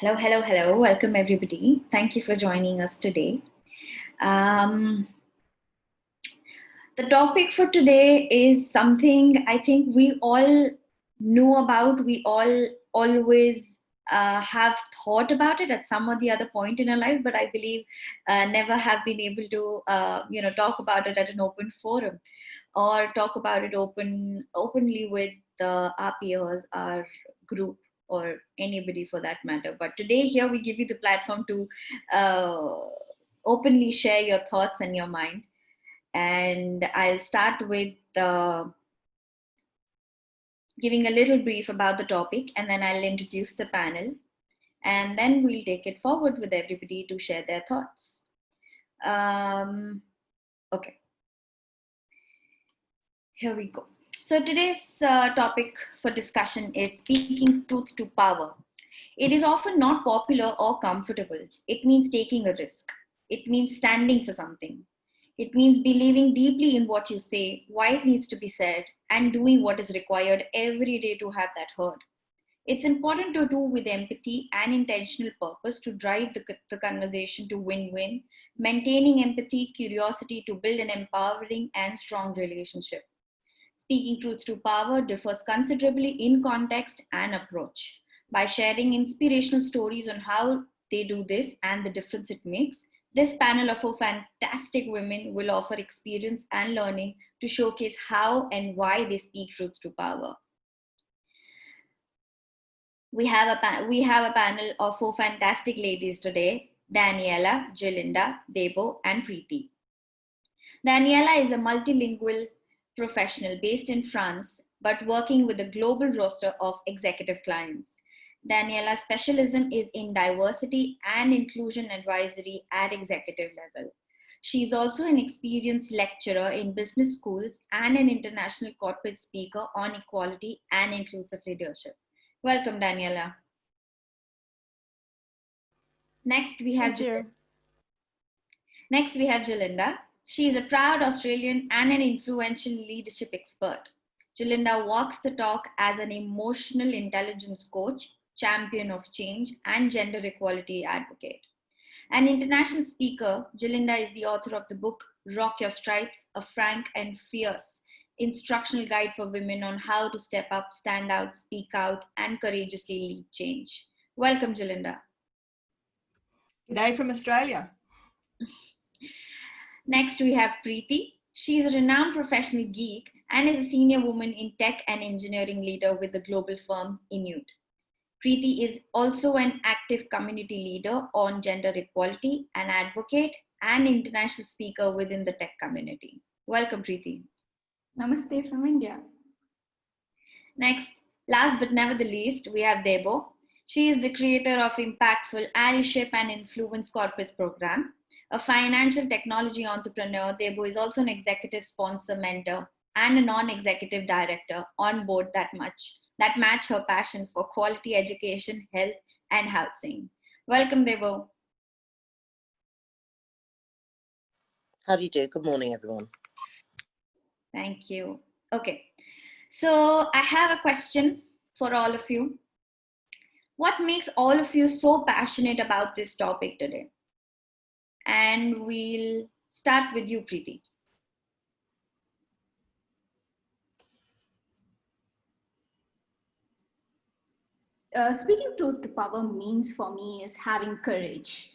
Hello, hello, hello. Welcome, everybody. Thank you for joining us today. Um, the topic for today is something I think we all know about. We all always have thought about it at some or the other point in our life, but I believe never have been able to, talk about it at an open forum or talk about it openly with our peers, our group, or anybody for that matter. But today, here we give you the platform to uh, openly share your thoughts and your mind. And I'll start with giving a little brief about the topic, and then I'll introduce the panel, and then we'll take it forward with everybody to share their thoughts. Okay, here we go. So today's topic for discussion is speaking truth to power. It is often not popular or comfortable. It means taking a risk. It means standing for something. It means believing deeply in what you say, why it needs to be said, and doing what is required every day to have that heard. It's important to do with empathy and intentional purpose to drive the conversation to win win, maintaining empathy, curiosity to build an empowering and strong relationship. Speaking truth to power differs considerably in context and approach. By sharing inspirational stories on how they do this and the difference it makes, this panel of 4 fantastic women will offer experience and learning to showcase how and why they speak truth to power. We have a panel of 4 fantastic ladies today: Daniela, Jilinda, Debo, and Preeti. Daniela is a multilingual professional based in France, but working with a global roster of executive clients. Daniela's specialism is in diversity and inclusion advisory at executive level. She is also an experienced lecturer in business schools and an international corporate speaker on equality and inclusive leadership. Welcome, Daniela. Next, we have Jilinda. She is a proud Australian and an influential leadership expert. Jilinda walks the talk as an emotional intelligence coach, champion of change, and gender equality advocate. An international speaker, Jilinda is the author of the book Rock Your Stripes, a frank and fierce instructional guide for women on how to step up, stand out, speak out, and courageously lead change. Welcome, Jilinda. G'day from Australia. Next, we have Preeti. She is a renowned professional geek and is a senior woman in tech and engineering leader with the global firm Ingrained. Preeti is also an active community leader on gender equality, an advocate, and international speaker within the tech community. Welcome, Preeti. Namaste from India. Next, last but never the least, we have Debo. She is the creator of impactful allyship and influence corporates program. A financial technology entrepreneur, Debo is also an executive sponsor, mentor, and a non-executive director on board that match her passion for quality education, health, and housing. Welcome, Debo. How do you do? Good morning, everyone. Thank you. Okay, so I have a question for all of you. What makes all of you so passionate about this topic today? And we'll start with you, Preeti. Speaking truth to power means for me is having courage,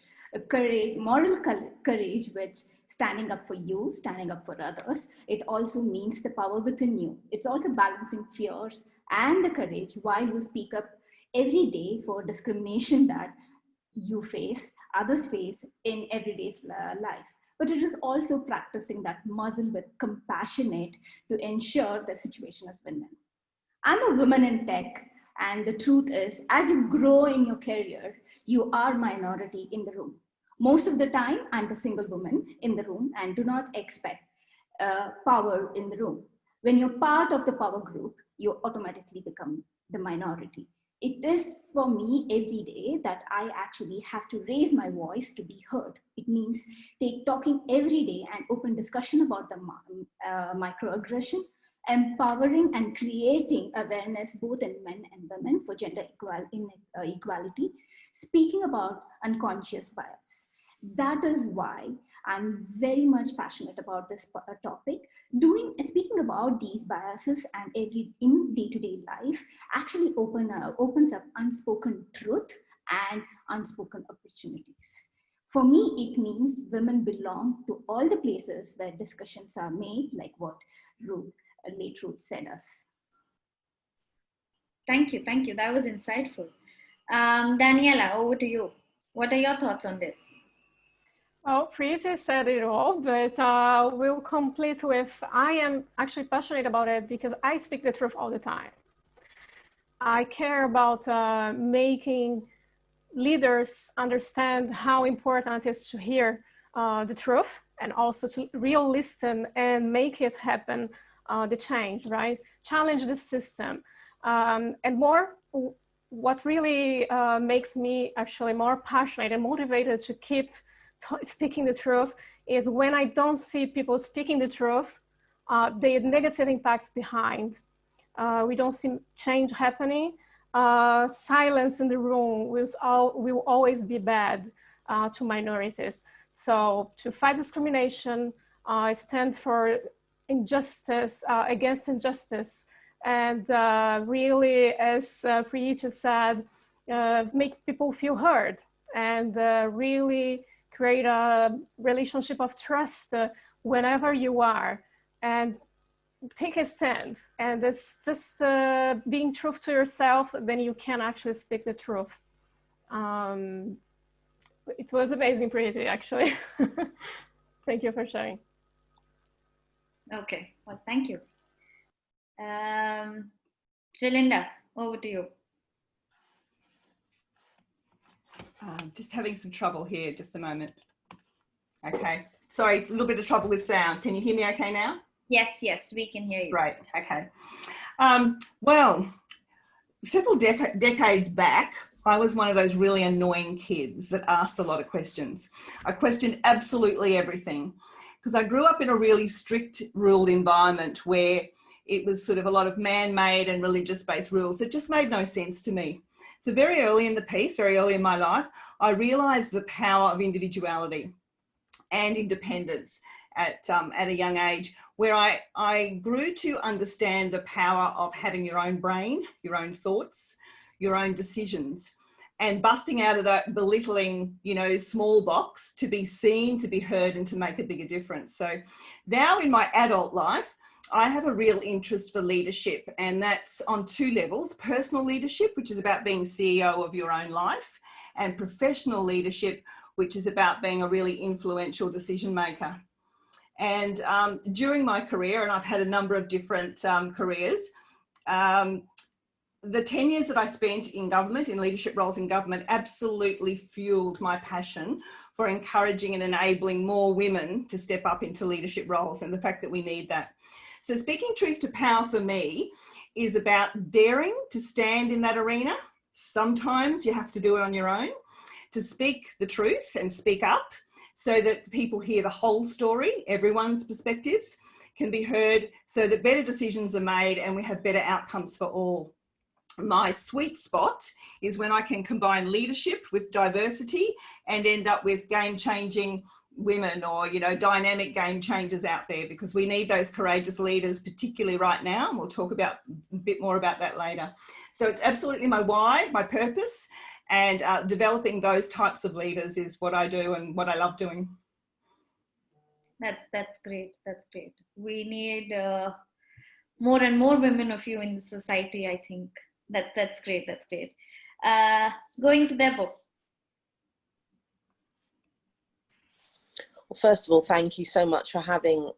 moral courage, which standing up for you, standing up for others. It also means the power within you. It's also balancing fears and the courage while you speak up every day for discrimination that you face, others face in everyday's life. But it is also practicing that muscle with compassionate to ensure the situation is win-win. I'm a woman in tech, and the truth is, as you grow in your career, you are minority in the room. Most of the time, I'm the single woman in the room and do not expect power in the room. When you're part of the power group, you automatically become the minority. It is for me every day that I actually have to raise my voice to be heard. It means talking every day and open discussion about the microaggression, empowering and creating awareness both in men and women for gender equality, speaking about unconscious bias. That is why I'm very much passionate about this topic. Speaking about these biases and in day-to-day life actually opens up unspoken truth and unspoken opportunities. For me, it means women belong to all the places where discussions are made, like what late Ruth said us. Thank you. Thank you. That was insightful. Daniela, over to you. What are your thoughts on this? Well, Preeti said it all, but we'll complete with, I am actually passionate about it because I speak the truth all the time. I care about making leaders understand how important it is to hear the truth and also to really listen and make it happen, the change, right? Challenge the system. And more, what really makes me actually more passionate and motivated to keep speaking the truth is when I don't see people speaking the truth, the negative impacts behind. We don't see change happening. Silence in the room will always be bad to minorities. So to fight discrimination, stand for injustice, against injustice, and really, as Preeti said, make people feel heard and really create a relationship of trust whenever you are, and take a stand. And it's just being true to yourself, then you can actually speak the truth. It was amazing, Preeti, actually. Thank you for sharing. Okay, well, thank you. Trilinda, over to you. Just having some trouble here, just a moment. Okay, sorry, a little bit of trouble with sound. Can you hear me okay now? Yes, yes, we can hear you. Great, okay. Well, several decades back, I was one of those really annoying kids that asked a lot of questions. I questioned absolutely everything because I grew up in a really strict ruled environment where it was sort of a lot of man-made and religious-based rules. It just made no sense to me. So very early in the piece, very early in my life, I realised the power of individuality and independence at a young age, where I grew to understand the power of having your own brain, your own thoughts, your own decisions, and busting out of that belittling, small box to be seen, to be heard, and to make a bigger difference. So now in my adult life, I have a real interest for leadership, and that's on two levels: personal leadership, which is about being CEO of your own life, and professional leadership, which is about being a really influential decision maker. And during my career, and I've had a number of different careers, the 10 years that I spent in government, in leadership roles in government, absolutely fueled my passion for encouraging and enabling more women to step up into leadership roles, and the fact that we need that. So speaking truth to power for me is about daring to stand in that arena. Sometimes you have to do it on your own, to speak the truth and speak up so that people hear the whole story, everyone's perspectives can be heard, so that better decisions are made and we have better outcomes for all. My sweet spot is when I can combine leadership with diversity and end up with game-changing women, or dynamic game changers out there, because we need those courageous leaders, particularly right now, and we'll talk about a bit more about that later. So it's absolutely my why, my purpose, and developing those types of leaders is what I do and what I love doing. That's great. That's great. We need more and more women of you in the society, I think. That's great. That's great. Going to Debo. Well, first of all, thank you so much for having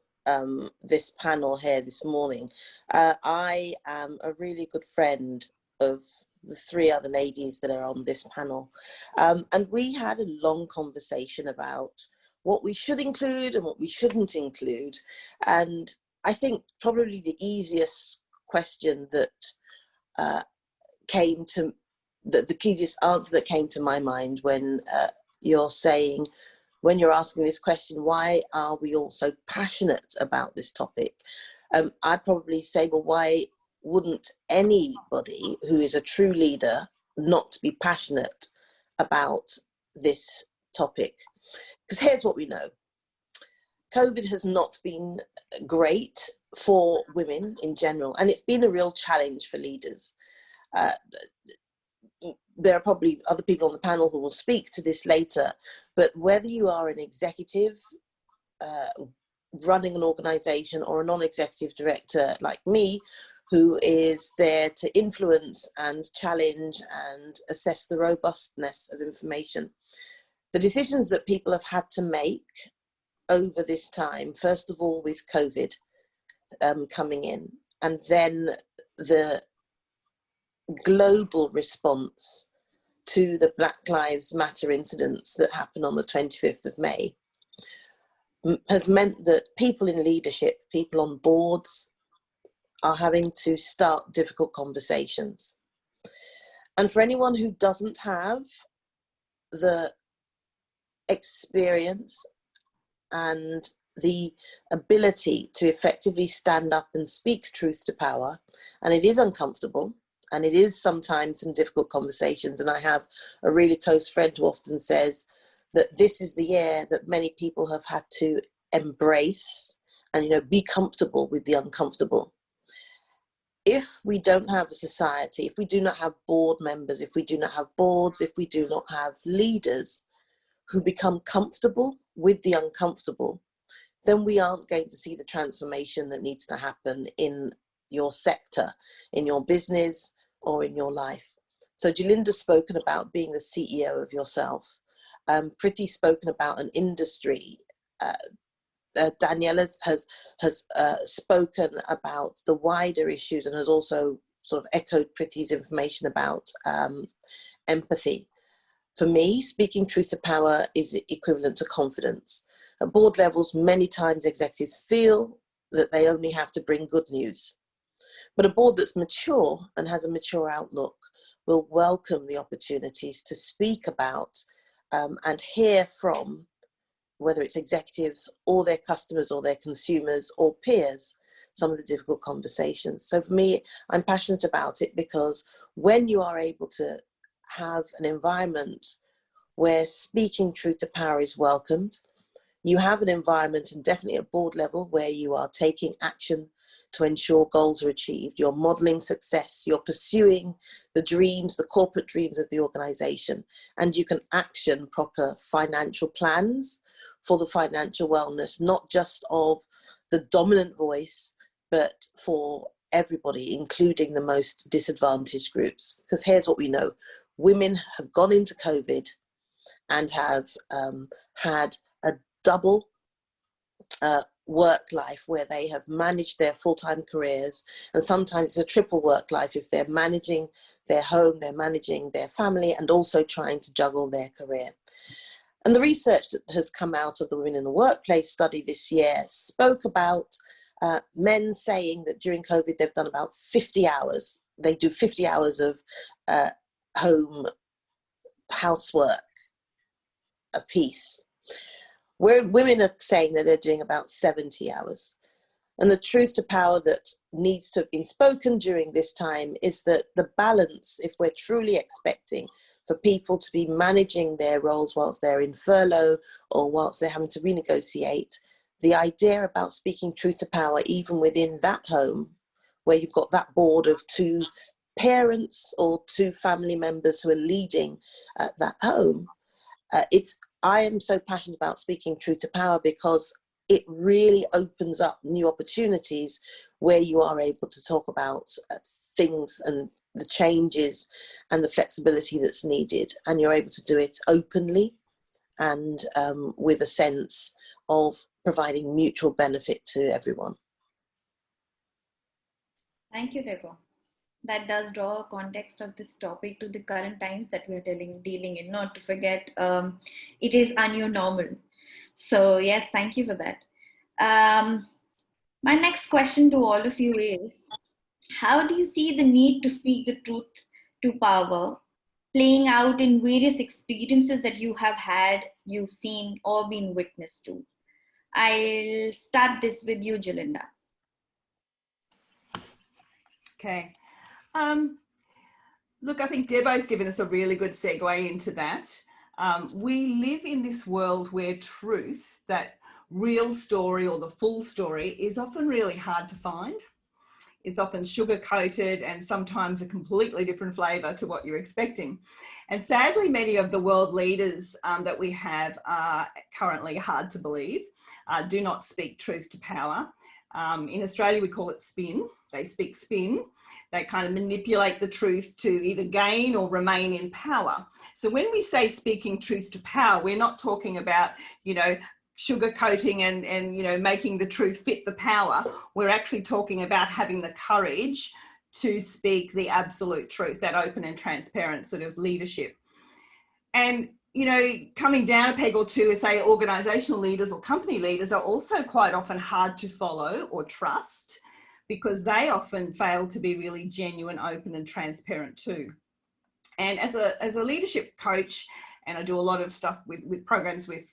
this panel here this morning. I am a really good friend of the three other ladies that are on this panel. And we had a long conversation about what we should include and what we shouldn't include. And I think probably the easiest question that the easiest answer that came to my mind when when you're asking this question, why are we all so passionate about this topic? I'd probably say, well, why wouldn't anybody who is a true leader not be passionate about this topic. Because here's what we know. COVID has not been great for women in general, and it's been a real challenge for leaders. There are probably other people on the panel who will speak to this later, but whether you are an executive running an organization or a non-executive director like me, who is there to influence and challenge and assess the robustness of information, the decisions that people have had to make over this time, first of all with COVID coming in, and then the global response to the Black Lives Matter incidents that happened on the 25th of May, has meant that people in leadership, people on boards, are having to start difficult conversations. And for anyone who doesn't have the experience and the ability to effectively stand up and speak truth to power, and it is uncomfortable, and it is sometimes some difficult conversations. And I have a really close friend who often says that this is the year that many people have had to embrace and, you know, be comfortable with the uncomfortable. If we don't have a society, if we do not have board members, if we do not have boards, if we do not have leaders who become comfortable with the uncomfortable, then we aren't going to see the transformation that needs to happen in your sector, in your business, or in your life. So Jalinda's spoken about being the CEO of yourself. Pretty's spoken about an industry. Danielle has spoken about the wider issues and has also sort of echoed Pretty's information about empathy. For me, speaking truth to power is equivalent to confidence. At board levels, many times executives feel that they only have to bring good news. But a board that's mature and has a mature outlook will welcome the opportunities to speak about and hear from, whether it's executives or their customers or their consumers or peers, some of the difficult conversations. So for me, I'm passionate about it because when you are able to have an environment where speaking truth to power is welcomed, you have an environment, and definitely at board level, where you are taking action to ensure goals are achieved. You're modeling success, you're pursuing the dreams, the corporate dreams of the organization, and you can action proper financial plans for the financial wellness, not just of the dominant voice, but for everybody, including the most disadvantaged groups. Because here's what we know. Women have gone into COVID and have had a double work life where they have managed their full-time careers, and sometimes it's a triple work life if they're managing their home, they're managing their family, and also trying to juggle their career. And the research that has come out of the Women in the Workplace study this year spoke about men saying that during COVID they've done about 50 hours. They do 50 hours of home housework a piece, where women are saying that they're doing about 70 hours. And the truth to power that needs to have been spoken during this time is that the balance, if we're truly expecting for people to be managing their roles whilst they're in furlough or whilst they're having to renegotiate, the idea about speaking truth to power, even within that home, where you've got that board of two parents or two family members who are leading that home, I am so passionate about speaking truth to power because it really opens up new opportunities where you are able to talk about things and the changes and the flexibility that's needed, and you're able to do it openly and with a sense of providing mutual benefit to everyone. Thank you, Debo. That does draw a context of this topic to the current times that we're dealing in. Not to forget, it is our new normal. So yes, thank you for that. My next question to all of you is, how do you see the need to speak the truth to power playing out in various experiences that you have had, you've seen, or been witness to? I'll start this with you, Jalinda. Okay. Look, I think Debo's given us a really good segue into that. We live in this world where truth, that real story or the full story, is often really hard to find. It's often sugar-coated and sometimes a completely different flavour to what you're expecting. And sadly, many of the world leaders that we have are currently hard to believe, do not speak truth to power. In Australia, we call it spin. They speak spin. They kind of manipulate the truth to either gain or remain in power. So when we say speaking truth to power, we're not talking about, you know, sugarcoating and you know, making the truth fit the power. We're actually talking about having the courage to speak the absolute truth, that open and transparent sort of leadership. And you know, coming down a peg or two, say organisational leaders or company leaders are also quite often hard to follow or trust, because they often fail to be really genuine, open and transparent too. And as a leadership coach, and I do a lot of stuff with programs with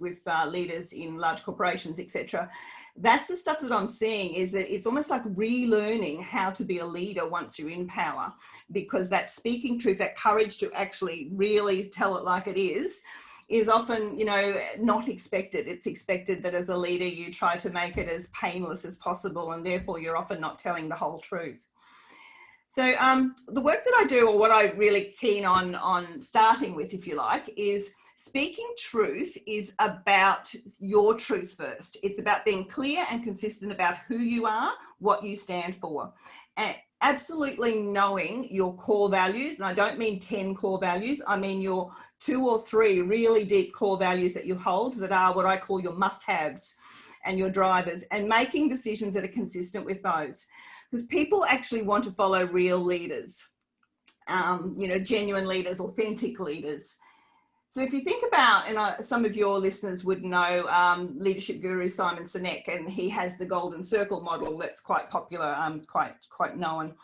leaders in large corporations, etc. That's the stuff that I'm seeing, is that it's almost like relearning how to be a leader once you're in power, because that speaking truth, that courage to actually really tell it like it is often, you know, not expected. It's expected that as a leader, you try to make it as painless as possible, and therefore you're often not telling the whole truth. So the work that I do, or what I'm really keen on starting with, if you like, is speaking truth is about your truth first. It's about being clear and consistent about who you are, what you stand for, and absolutely knowing your core values. And I don't mean 10 core values. I mean your 2 or 3 really deep core values that you hold, that are what I call your must-haves and your drivers, and making decisions that are consistent with those. Because people actually want to follow real leaders, you know, genuine leaders, authentic leaders. So if you think about, and some of your listeners would know leadership guru Simon Sinek, and he has the golden circle model that's quite popular, quite known.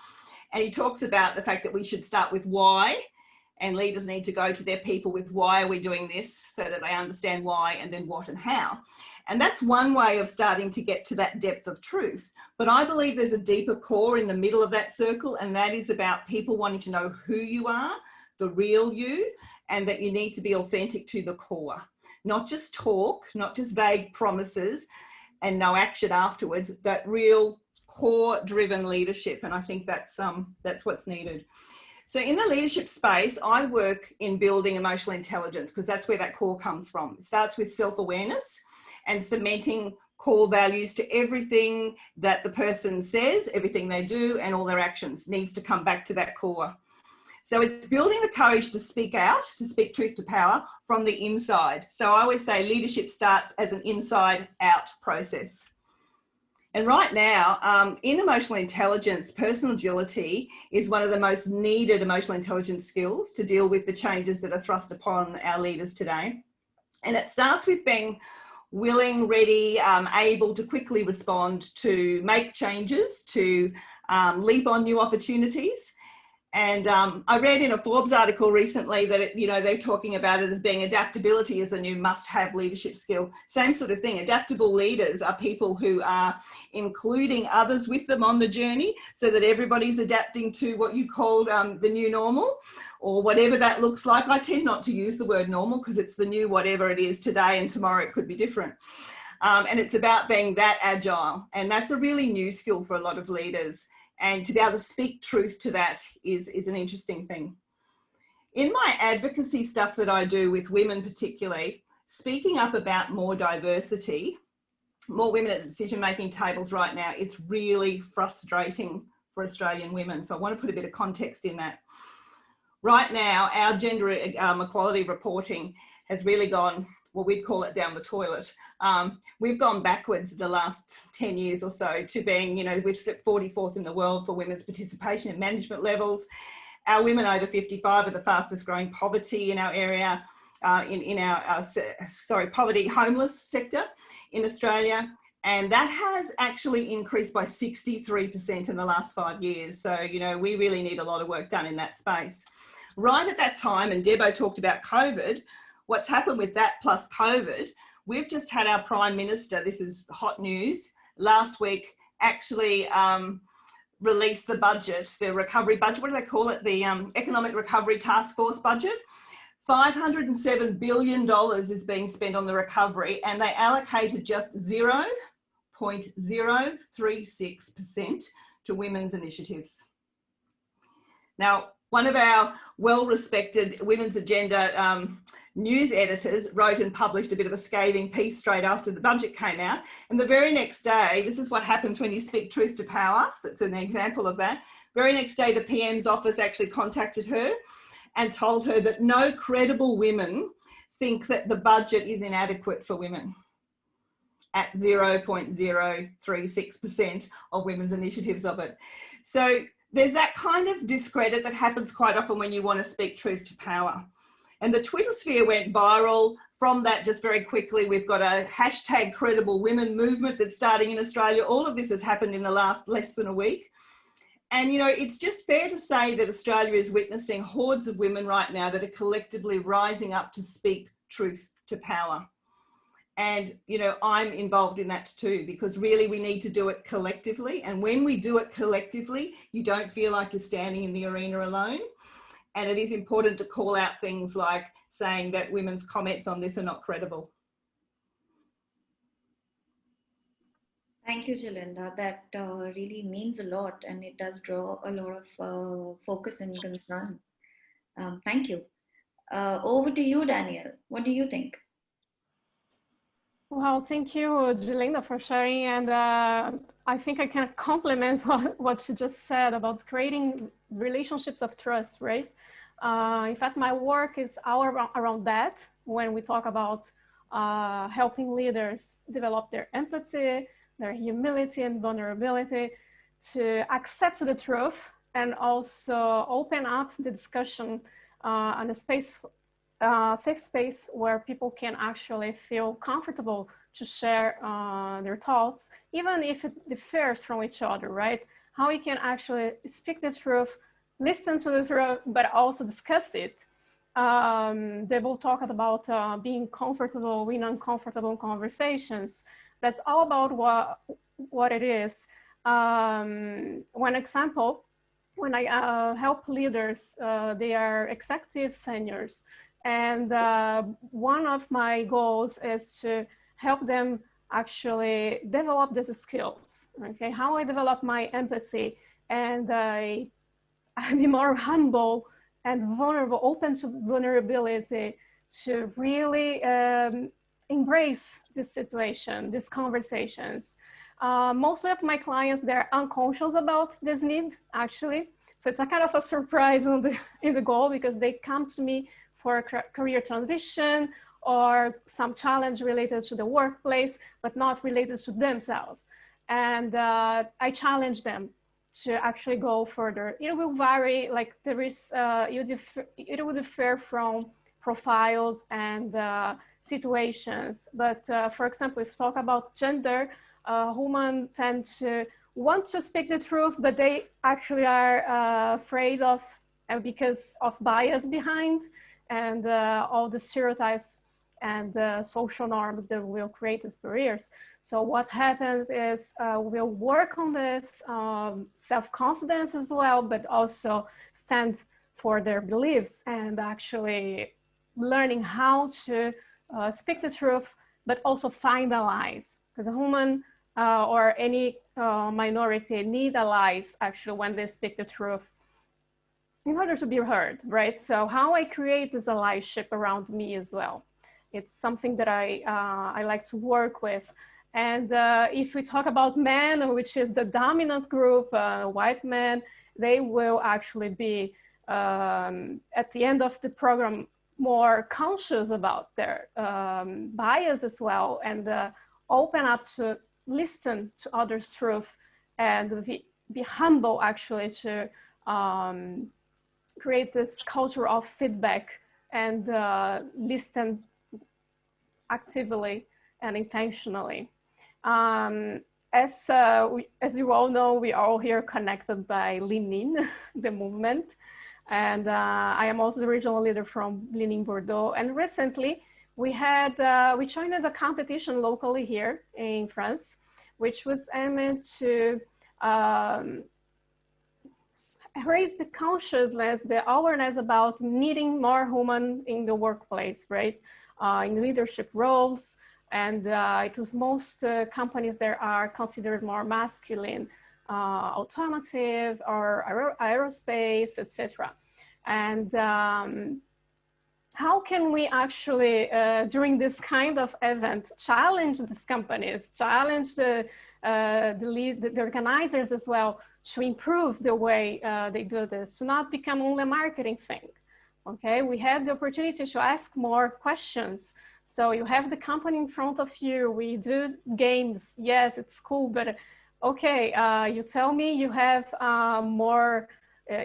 And he talks about the fact that we should start with why, and leaders need to go to their people with why are we doing this, so that they understand why, and then what and how. And that's one way of starting to get to that depth of truth. But I believe there's a deeper core in the middle of that circle, and that is about people wanting to know who you are, the real you, and that you need to be authentic to the core. Not just talk, not just vague promises and no action afterwards, that real core driven leadership. And I think that's what's needed. So in the leadership space, I work in building emotional intelligence, because that's where that core comes from. It starts with self-awareness and cementing core values to everything that the person says, everything they do, and all their actions needs to come back to that core. So it's building the courage to speak out, to speak truth to power from the inside. So I always say leadership starts as an inside out process. And right now, in emotional intelligence, personal agility is one of the most needed emotional intelligence skills to deal with the changes that are thrust upon our leaders today. And it starts with being willing, ready, able to quickly respond, to make changes, to leap on new opportunities. And I read in a Forbes article recently that, you know, they're talking about it as being adaptability as the new must-have leadership skill. Same sort of thing. Adaptable leaders are people who are including others with them on the journey, so that everybody's adapting to what you called the new normal, or whatever that looks like. I tend not to use the word normal, because it's the new whatever it is today, and tomorrow it could be different. And it's about being that agile. And that's a really new skill for a lot of leaders. And to be able to speak truth to that is an interesting thing. In my advocacy stuff that I do with women particularly, speaking up about more diversity, more women at decision-making tables right now, it's really frustrating for Australian women. So I want to put a bit of context in that. Right now, our gender equality reporting has really gone, well, we'd call it down the toilet. We've gone backwards the last 10 years or so to being, you know, we've slipped 44th in the world for women's participation in management levels. Our women over 55 are the fastest growing poverty in our area, in our poverty homeless sector in Australia. And that has actually increased by 63% in the last 5 years. So, you know, we really need a lot of work done in that space. Right at that time, and Debo talked about COVID, what's happened with that plus COVID, we've just had our Prime Minister, this is hot news, last week actually released the budget, the recovery budget, what do they call it? The Economic Recovery Task Force budget. $507 billion is being spent on the recovery, and they allocated just 0.036% to women's initiatives. Now, one of our well-respected Women's Agenda news editors wrote and published a bit of a scathing piece straight after the budget came out. And the very next day, this is what happens when you speak truth to power. So it's an example of that. Very next day, the PM's office actually contacted her and told her that no credible women think that the budget is inadequate for women at 0.036% of women's initiatives of it. So there's that kind of discredit that happens quite often when you want to speak truth to power. And the Twitter sphere went viral. From that, just very quickly, we've got a hashtag credible women movement that's starting in Australia. All of this has happened in the last less than a week. And, you know, it's just fair to say that Australia is witnessing hordes of women right now that are collectively rising up to speak truth to power. And, you know, I'm involved in that too, because really we need to do it collectively. And when we do it collectively, you don't feel like you're standing in the arena alone. And it is important to call out things like saying that women's comments on this are not credible. Thank you, Jalinda. That really means a lot, and it does draw a lot of focus and concern. Thank you. Over to you, Daniel. What do you think? Well, thank you, Jalinda, for sharing. And I think I can complement what she just said about creating relationships of trust, right? In fact, my work is all around that when we talk about helping leaders develop their empathy, their humility and vulnerability to accept the truth and also open up the discussion on a space, safe space where people can actually feel comfortable to share their thoughts, even if it differs from each other, right? How we can actually speak the truth, listen to the truth, but also discuss it. They will talk about being comfortable in uncomfortable conversations. That's all about what it is. One example, when I help leaders, they are executive seniors. And one of my goals is to help them actually develop these skills, okay? How I develop my empathy and I be more humble and vulnerable, open to vulnerability, to really embrace this situation, these conversations. Most of my clients, they're unconscious about this need, actually. So it's a kind of a surprise in the goal, because they come to me for a career transition or some challenge related to the workplace, but not related to themselves. And I challenge them to actually go further. It will vary, like there is, it will differ from profiles and situations. But for example, if we talk about gender, women tend to want to speak the truth, but they actually are afraid of, because of bias behind and all the stereotypes and social norms that will create these barriers. So what happens is we'll work on this self-confidence as well, but also stand for their beliefs and actually learning how to speak the truth, but also find allies. Because a woman or any minority need allies actually when they speak the truth in order to be heard, right? So how I create this allyship around me as well. It's something that I like to work with. And if we talk about men, which is the dominant group, white men, they will actually be, at the end of the program, more conscious about their bias as well, and open up to listen to others' truth and be humble actually to create this culture of feedback and listen actively and intentionally. As you all know, we are all here connected by Lean In, the movement. And I am also the regional leader from Lean In Bordeaux. And recently we joined a competition locally here in France, which was aimed to raise the consciousness, the awareness about needing more women in the workplace, right? In leadership roles. And it was most companies that are considered more masculine, automotive or aerospace, etc. And how can we actually, during this kind of event, challenge these companies, challenge the organizers as well, to improve the way they do this, to not become only a marketing thing. Okay, we had the opportunity to ask more questions. So you have the company in front of you, we do games, yes, it's cool, but okay, you tell me you have more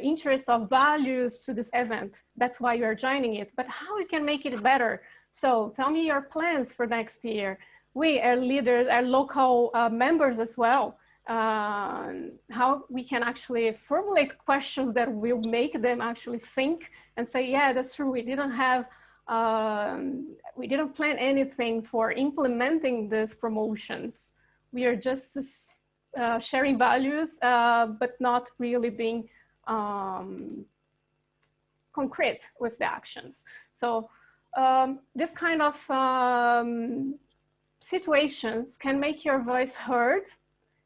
interest of values to this event. That's why you are joining it, but how you can make it better? So tell me your plans for next year. We are leaders, are local members as well. How we can actually formulate questions that will make them actually think and say, yeah, that's true. We didn't plan anything for implementing these promotions. We are just sharing values, but not really being concrete with the actions. So this kind of situations can make your voice heard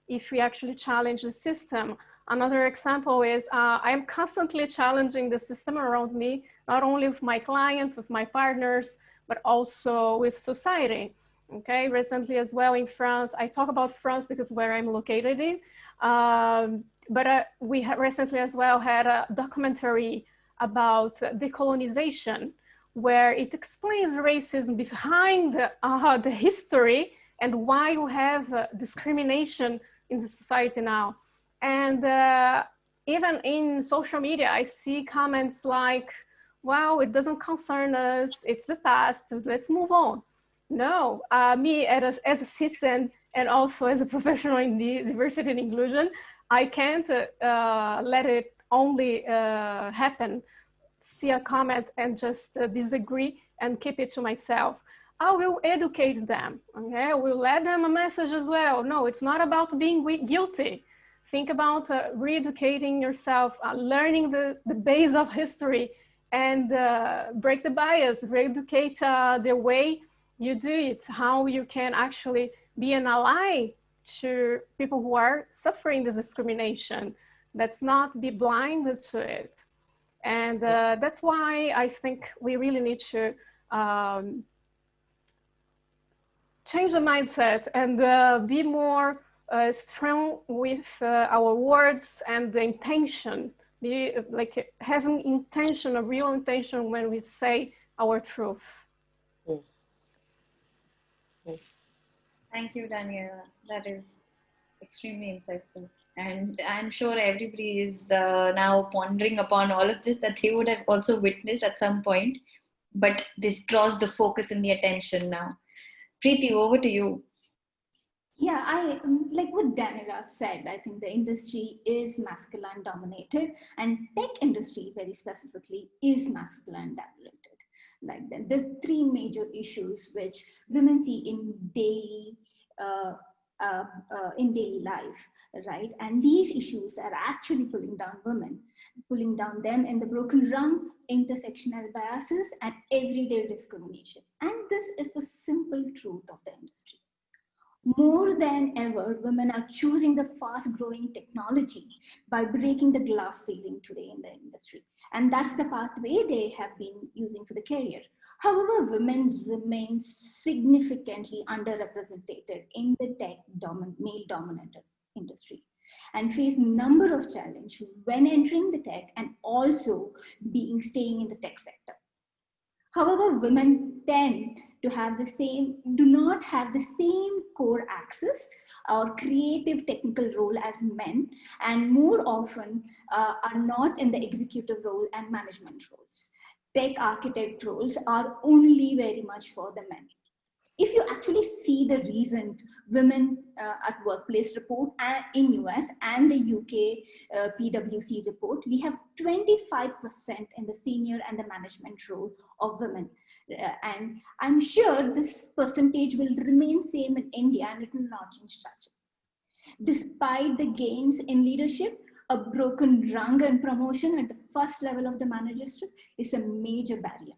if we actually challenge the system. Another example is I am constantly challenging the system around me, not only with my clients, with my partners, but also with society. Okay, recently as well in France, I talk about France because where I'm located in, but we recently as well had a documentary about decolonization, where it explains racism behind the history and why you have discrimination in the society now. And even in social media, I see comments like, wow, it doesn't concern us, it's the past, let's move on. No, me as a citizen and also as a professional in the diversity and inclusion, I can't let it only happen, see a comment and just disagree and keep it to myself. I will educate them, okay? I will let them a message as well. No, it's not about being guilty. Think about re-educating yourself, learning the base of history and break the bias, re-educate the way you do it, how you can actually be an ally to people who are suffering this discrimination. Let's not be blinded to it. And that's why I think we really need to change the mindset and be more strong with our words and the intention. Be like having intention, a real intention when we say our truth. Thank you, Daniela. That is extremely insightful. And I'm sure everybody is now pondering upon all of this that they would have also witnessed at some point. But this draws the focus and the attention now. Preeti, over to you. Yeah, I like what Daniela said. I think the industry is masculine dominated, and tech industry very specifically is masculine dominated. Like the three major issues which women see uh, in daily life, right? And these issues are actually pulling down women, pulling down them in the broken rung, intersectional biases, and everyday discrimination. And this is the simple truth of the industry. More than ever, women are choosing the fast growing technology by breaking the glass ceiling today in the industry. And that's the pathway they have been using for the career. However, women remain significantly underrepresented in the tech male dominated industry and face a number of challenges when entering the tech and also staying in the tech sector. However, women tend to do not have the same core access or creative technical role as men, and more often are not in the executive role and management roles. Tech architect roles are only very much for the men. If you actually see the recent women at workplace report in US and the UK PwC report, we have 25% in the senior and the management role of women. And I'm sure this percentage will remain same in India and it will not change drastically. Despite the gains in leadership, A broken rung in promotion at the first level of the managership is a major barrier.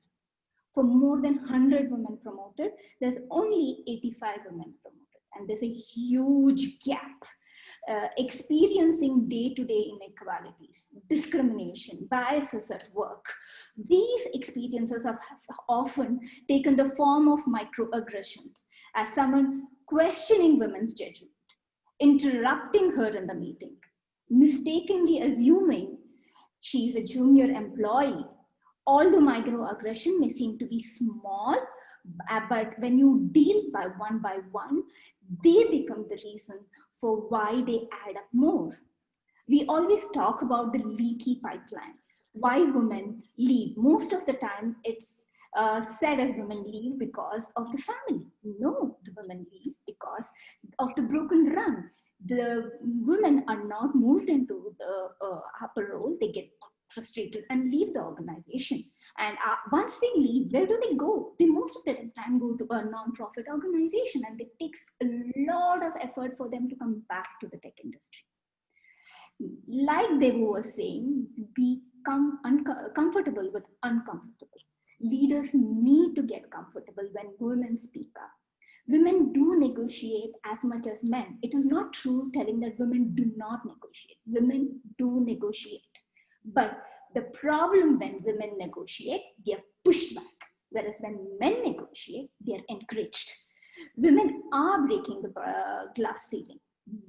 For more than 100 women promoted, there's only 85 women promoted, and there's a huge gap. Experiencing day-to-day inequalities, discrimination, biases at work. These experiences have often taken the form of microaggressions, as someone questioning women's judgment, interrupting her in the meeting, mistakenly assuming she's a junior employee. All the microaggression may seem to be small, but when you deal by one, they become the reason for why they add up more. We always talk about the leaky pipeline, why women leave. Most of the time, it's said as women leave because of the family. No, the women leave because of the broken rung. The women are not moved into the upper role. They get frustrated and leave the organization. And once they leave, where do they go? They most of the time go to a non-profit organization, and it takes a lot of effort for them to come back to the tech industry. Like Devu was saying, become comfortable with uncomfortable. Leaders need to get comfortable when women speak up. Women do negotiate as much as men. It is not true telling that women do not negotiate. Women do negotiate. But the problem when women negotiate, they are pushed back. Whereas when men negotiate, they are encouraged. Women are breaking the glass ceiling,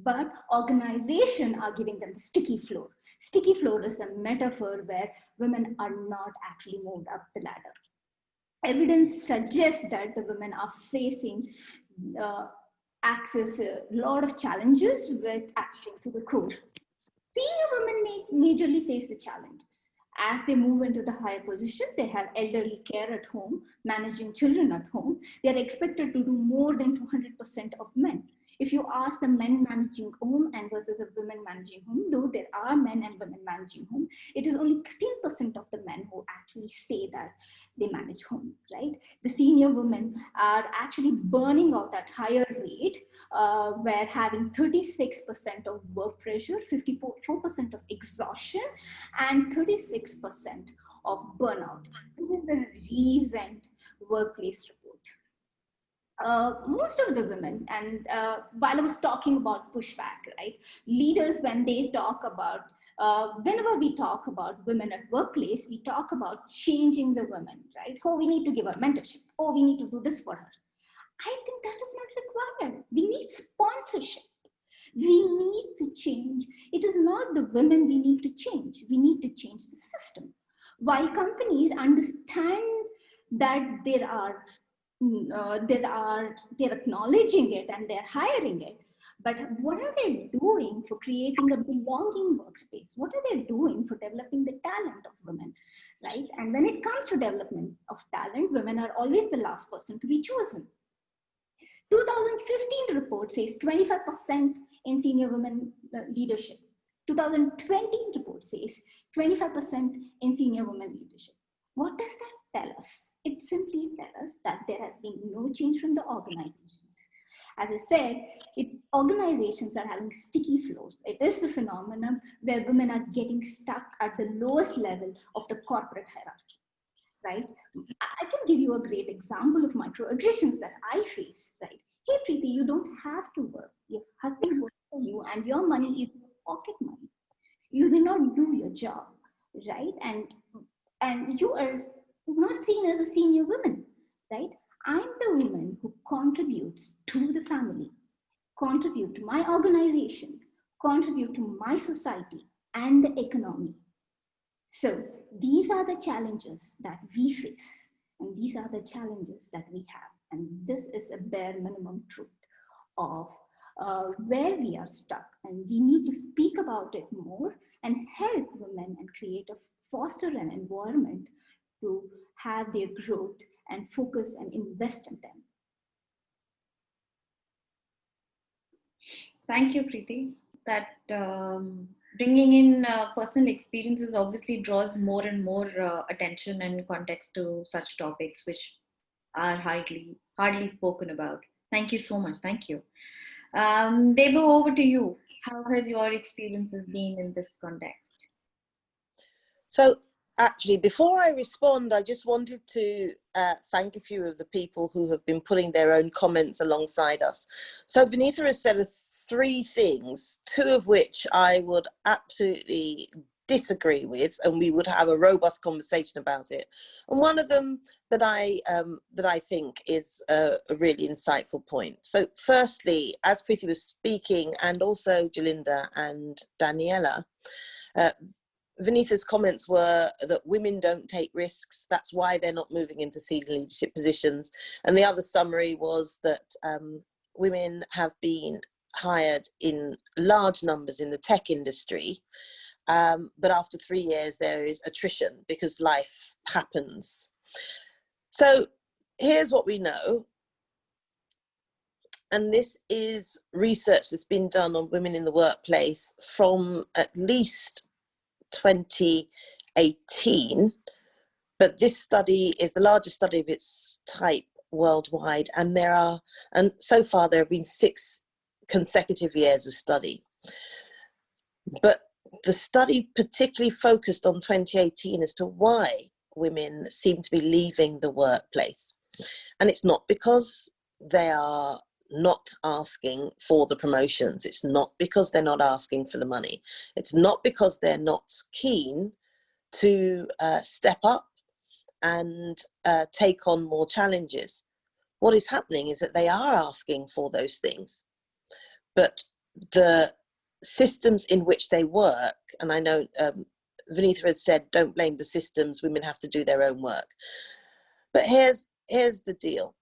but organizations are giving them the sticky floor. Sticky floor is a metaphor where women are not actually moved up the ladder. Evidence suggests that the women are facing access a lot of challenges with access to the core. Senior women majorly face the challenges. As they move into the higher position, they have elderly care at home, managing children at home. They are expected to do more than 200% of men. If you ask the men managing home and versus a women managing home, though there are men and women managing home, it is only 13% of the men who actually say that they manage home, right? The senior women are actually burning out at higher rate, where having 36% of work pressure, 54% of exhaustion, and 36% of burnout. This is the recent workplace report. Most of the women, and while I was talking about pushback, right? Leaders, when they talk about, whenever we talk about women at workplace, we talk about changing the women, right? Oh, we need to give her mentorship. Oh, we need to do this for her. I think that is not required. We need sponsorship. We need to change. It is not the women we need to change. We need to change the system. While companies understand that they're acknowledging it and they're hiring it, but what are they doing for creating a belonging workspace? What are they doing for developing the talent of women, right? And when it comes to development of talent, women are always the last person to be chosen. 2015 report says 25% in senior women leadership. 2020 report says 25% in senior women leadership. What does that tell us? It simply tells us that there has been no change from the organizations. As I said, it's organizations are having sticky floors. It is the phenomenon where women are getting stuck at the lowest level of the corporate hierarchy, right? I can give you a great example of microaggressions that I face, right? Hey, Preeti, you don't have to work. Your husband works for you and your money is your pocket money. You will not do your job, right? And you are not seen as a senior woman, right? I'm the woman who contributes to the family, contribute to my organization, contribute to my society and the economy. So these are the challenges that we face, and these are the challenges that we have. And this is a bare minimum truth of where we are stuck, and we need to speak about it more and help women and create a foster an environment to have their growth and focus and invest in them. Thank you, Preeti. That bringing in personal experiences obviously draws more and more attention and context to such topics which are hardly spoken about. Thank you so much. Thank you. Debo, over to you. How have your experiences been in this context? So actually, before I respond, I just wanted to thank a few of the people who have been putting their own comments alongside us. So Benita has said 3 things, 2 of which I would absolutely disagree with, and we would have a robust conversation about it. And one of them that I think is a really insightful point. So firstly, as Preeti was speaking, and also Jalinda and Daniela, Vanessa's comments were that women don't take risks. That's why they're not moving into senior leadership positions. And the other summary was that women have been hired in large numbers in the tech industry. But after 3 years, there is attrition because life happens. So here's what we know. And this is research that's been done on women in the workplace from at least 2018, but this study is the largest study of its type worldwide, and so far there have been 6 consecutive years of study. But the study particularly focused on 2018 as to why women seem to be leaving the workplace. And it's not because they are not asking for the promotions. It's not because they're not asking for the money. It's not because they're not keen to step up and take on more challenges. What is happening is that they are asking for those things, but the systems in which they work, and I know Vanitha had said, don't blame the systems, women have to do their own work. But here's the deal,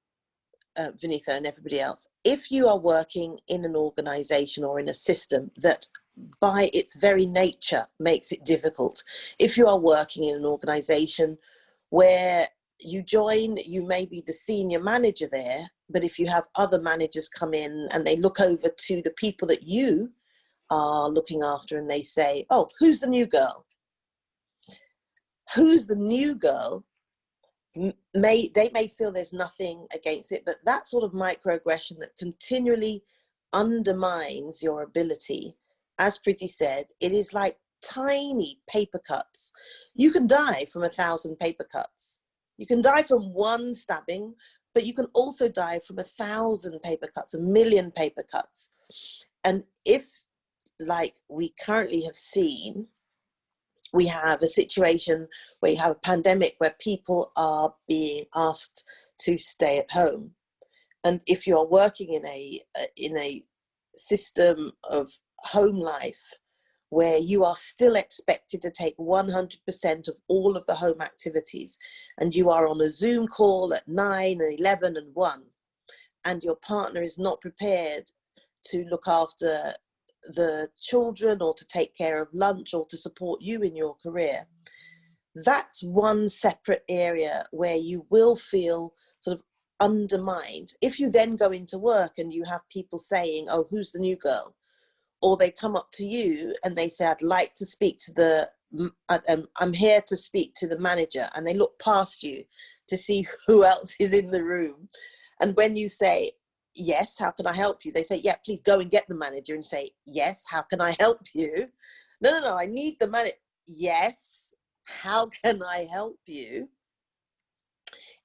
Vanitha and everybody else. If you are working in an organization or in a system that by its very nature makes it difficult, if you are working in an organization where you join, you may be the senior manager there, but if you have other managers come in and they look over to the people that you are looking after and they say, oh, who's the new girl? Who's the new girl? They may feel there's nothing against it, but that sort of microaggression that continually undermines your ability, as Preeti said, it is like tiny paper cuts. You can die from 1,000 paper cuts. You can die from 1 stabbing, but you can also die from 1,000 paper cuts, 1,000,000 paper cuts. And if, like we currently have seen, we have a situation where you have a pandemic where people are being asked to stay at home. And if you are working in a system of home life where you are still expected to take 100% of all of the home activities, and you are on a Zoom call at 9 and 11 and 1, and your partner is not prepared to look after the children or to take care of lunch or to support you in your career, that's one separate area where you will feel sort of undermined. If you then go into work and you have people saying, oh, who's the new girl? Or they come up to you and they say, I'd like to speak to I'm here to speak to the manager, and they look past you to see who else is in the room. And when you say, yes, how can I help you? They say, yeah, please go and get the manager, and say, yes, how can I help you? No, I need the manager. Yes, how can I help you?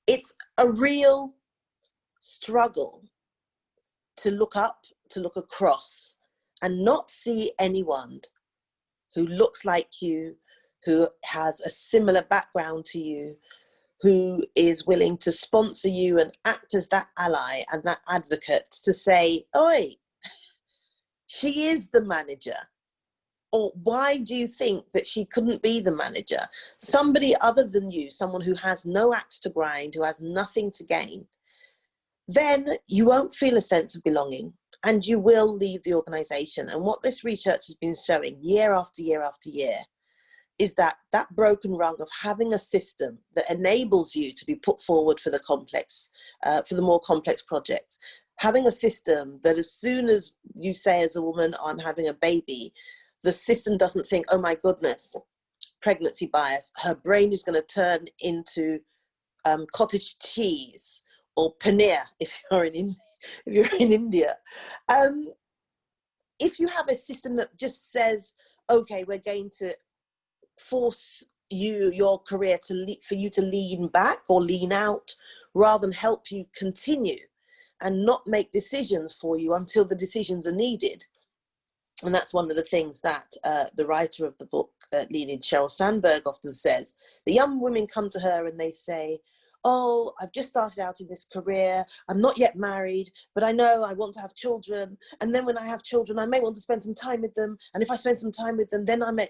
It's a real struggle to look up, to look across, and not see anyone who looks like you, who has a similar background to you, who is willing to sponsor you and act as that ally and that advocate to say, oi, she is the manager. Or why do you think that she couldn't be the manager? Somebody other than you, someone who has no axe to grind, who has nothing to gain, then you won't feel a sense of belonging and you will leave the organization. And what this research has been showing year after year after year is that broken rung of having a system that enables you to be put forward for the complex, for the more complex projects. Having a system that as soon as you say as a woman, I'm having a baby, the system doesn't think, oh my goodness, pregnancy bias, her brain is going to turn into cottage cheese, or paneer if you're in India. If you have a system that just says, okay, we're going to force your career for you to lean back or lean out rather than help you continue and not make decisions for you until the decisions are needed. And that's one of the things that the writer of the book, Leonid Sheryl Sandberg, often says. The young women come to her and they say, oh, I've just started out in this career. I'm not yet married, but I know I want to have children. And then when I have children, I may want to spend some time with them. And if I spend some time with them, then I may...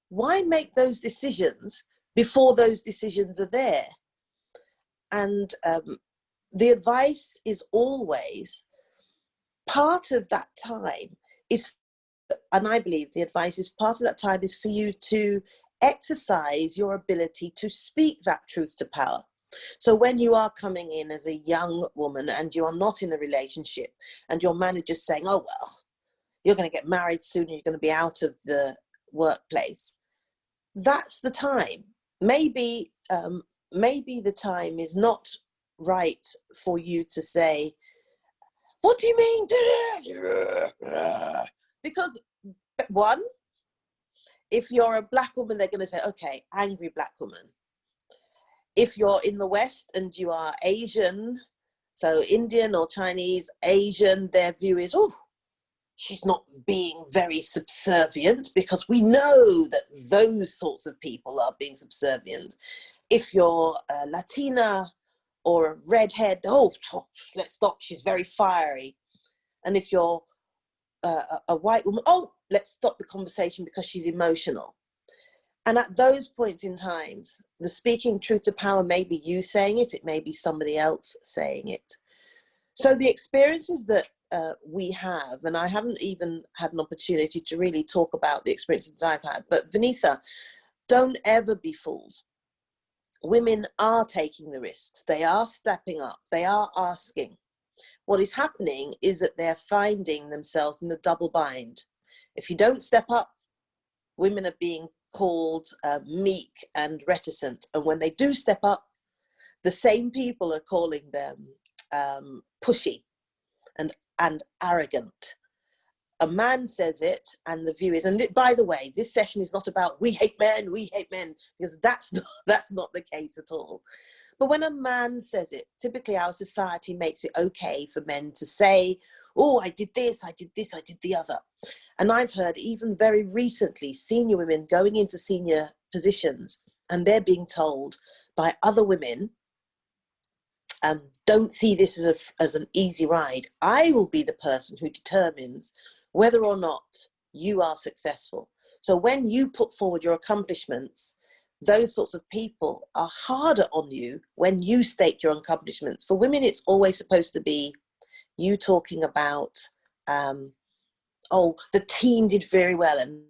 Why make those decisions before those decisions are there? And the advice is always part of that time is, and I believe the advice is part of that time is for you to exercise your ability to speak that truth to power. So when you are coming in as a young woman and you are not in a relationship and your manager's saying, oh, well, you're going to get married soon, you're going to be out of the workplace. That's the time. Maybe the time is not right for you to say, what do you mean? Because one, if you're a black woman, they're going to say, okay, angry black woman. If you're in the West and you are Asian, so Indian or Chinese, Asian, their view is, oh, she's not being very subservient, because we know that those sorts of people are being subservient. If you're a Latina or a redhead, oh, let's stop, she's very fiery. And if you're a white woman, oh, let's stop the conversation because she's emotional. And at those points in times, the speaking truth to power may be you saying it, it may be somebody else saying it. So the experiences that we have, and I haven't even had an opportunity to really talk about the experiences that I've had, but Vinitha, don't ever be fooled. Women are taking the risks. They are stepping up. They are asking. What is happening is that they're finding themselves in the double bind. If you don't step up, women are being called meek and reticent. And when they do step up, the same people are calling them pushy and arrogant. A man says it and the view is, and by the way, this session is not about we hate men, because that's not the case at all. But when a man says it, typically our society makes it okay for men to say, oh, I did this, I did this, I did the other. And I've heard even very recently senior women going into senior positions and they're being told by other women, don't see this as an easy ride. I will be the person who determines whether or not you are successful. So when you put forward your accomplishments, those sorts of people are harder on you when you state your accomplishments. For women, it's always supposed to be you talking about, oh, the team did very well, and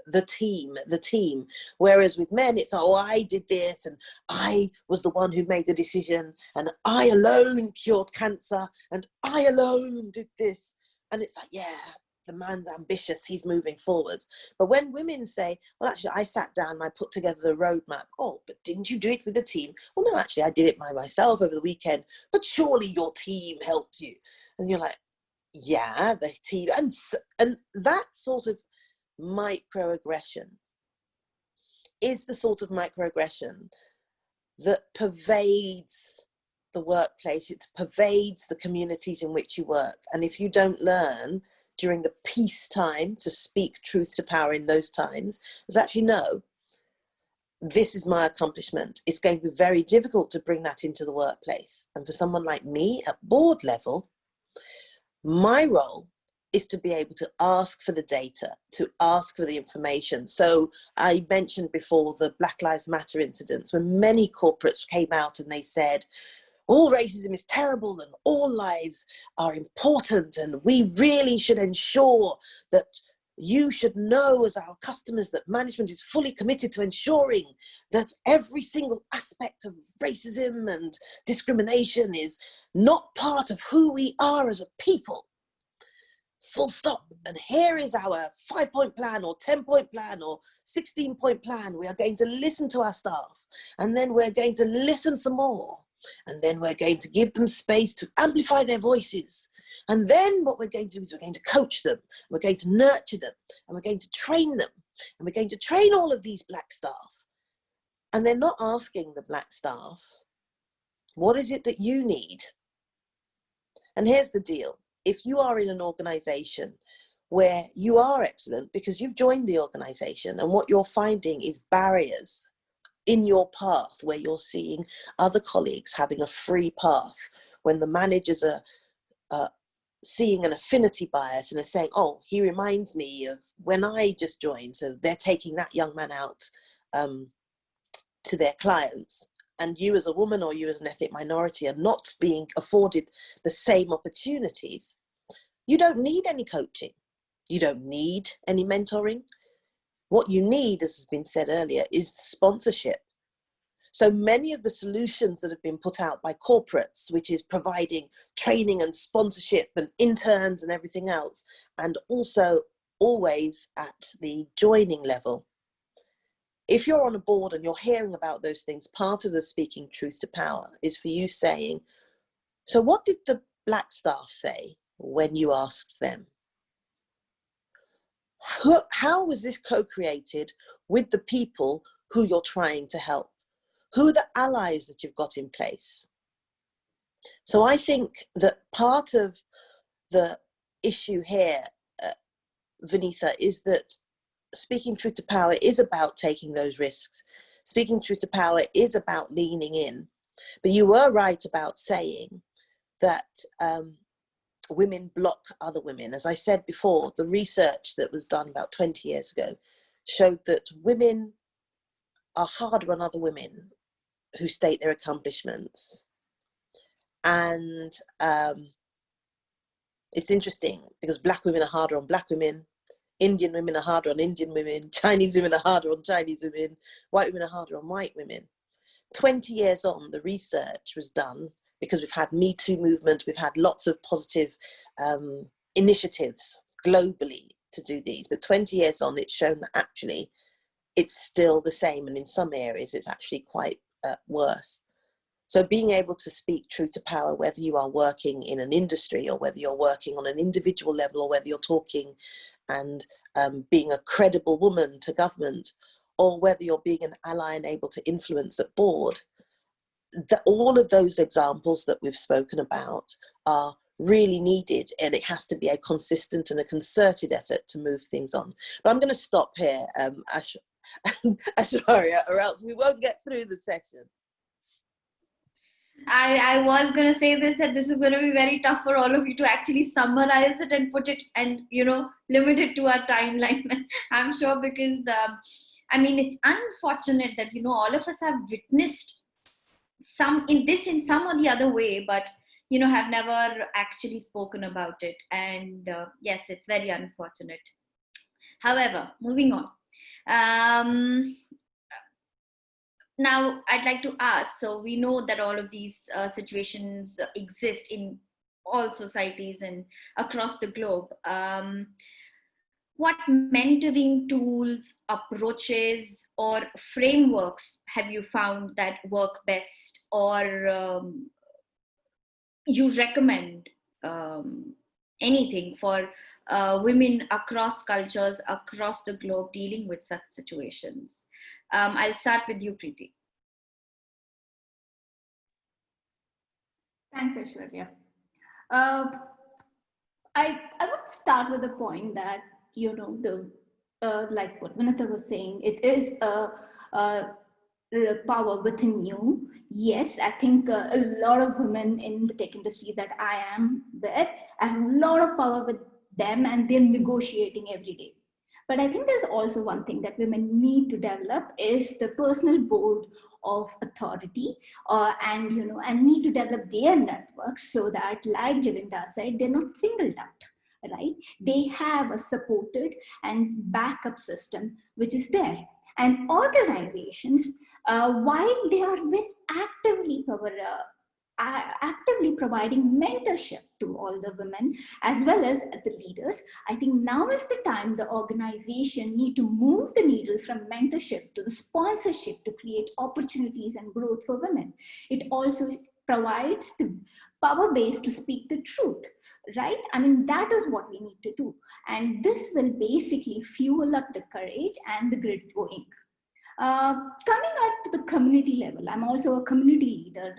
the team. Whereas with men, it's, oh, I did this, and I was the one who made the decision, and I alone cured cancer, and I alone did this. And it's like, yeah, the man's ambitious, he's moving forwards. But when women say, well, actually, I sat down and I put together the roadmap. Oh, but didn't you do it with the team? Well, no, actually, I did it by myself over the weekend, but surely your team helped you. And you're like, yeah, the team. And that sort of microaggression is the sort of microaggression that pervades the workplace. It pervades the communities in which you work. And if you don't learn during the peace time to speak truth to power in those times, is actually, no, this is my accomplishment. It's going to be very difficult to bring that into the workplace. And for someone like me at board level, my role is to be able to ask for the data, to ask for the information. So I mentioned before the Black Lives Matter incidents, when many corporates came out and they said, all racism is terrible and all lives are important, and we really should ensure that you should know as our customers that management is fully committed to ensuring that every single aspect of racism and discrimination is not part of who we are as a people. Full stop. And here is our 5-point plan or 10-point plan or 16-point plan. We are going to listen to our staff, and then we're going to listen some more. And then we're going to give them space to amplify their voices. And then what we're going to do is we're going to coach them. We're going to nurture them. And we're going to train them. And we're going to train all of these black staff. And they're not asking the black staff, what is it that you need? And here's the deal. If you are in an organization where you are excellent because you've joined the organization, and what you're finding is barriers in your path where you're seeing other colleagues having a free path, when the managers are seeing an affinity bias and are saying, oh, he reminds me of when I just joined, so they're taking that young man out to their clients, and you as a woman or you as an ethnic minority are not being afforded the same opportunities, you don't need any coaching. You don't need any mentoring. What you need, as has been said earlier, is sponsorship. So many of the solutions that have been put out by corporates, which is providing training and sponsorship and interns and everything else, and also always at the joining level. If you're on a board and you're hearing about those things, part of the speaking truth to power is for you saying, so what did the black staff say when you asked them? How was this co-created with the people who you're trying to help? Who are the allies that you've got in place? So I think that part of the issue here, Vinitha, is that speaking truth to power is about taking those risks. Speaking truth to power is about leaning in. But you were right about saying that women block other women. As I said before, the research that was done about 20 years ago showed that women are harder on other women who state their accomplishments. And it's interesting because black women are harder on black women, Indian women are harder on Indian women, Chinese women are harder on Chinese women, white women are harder on white women. 20 years on, the research was done because we've had Me Too movement, we've had lots of positive initiatives globally to do these, but 20 years on, it's shown that actually it's still the same, and in some areas it's actually quite worse. So being able to speak truth to power, whether you are working in an industry or whether you're working on an individual level or whether you're talking and being a credible woman to government, or whether you're being an ally and able to influence at board, all of those examples that we've spoken about are really needed, and it has to be a consistent and a concerted effort to move things on. But I'm going to stop here, Ashwarya, or else we won't get through the session. I was going to say this, that this is going to be very tough for all of you to actually summarize it and put it and, limit it to our timeline. I'm sure, because, it's unfortunate that, all of us have witnessed some in some or the other way, but, have never actually spoken about it. And yes, it's very unfortunate. However, moving on. Now, I'd like to ask, so we know that all of these situations exist in all societies and across the globe. What mentoring tools, approaches, or frameworks have you found that work best, or you recommend anything for women across cultures, across the globe dealing with such situations? I'll start with you, Preeti. Thanks, Aishwarya. I would start with the point that, like what Vinitha was saying, it is a power within you. Yes, I think a lot of women in the tech industry that I am with, I have a lot of power with them, and they're negotiating every day. But I think there's also one thing that women need to develop is the personal board of authority, and need to develop their networks so that, like Jalinda said, they're not singled out, right? They have a supported and backup system which is there. And organizations, while they are very actively providing mentorship to all the women as well as the leaders, I think now is the time the organization need to move the needle from mentorship to the sponsorship to create opportunities and growth for women. It also provides the power base to speak the truth, right? I mean, that is what we need to do. And this will basically fuel up the courage and the grit going. Coming up to the community level, I'm also a community leader,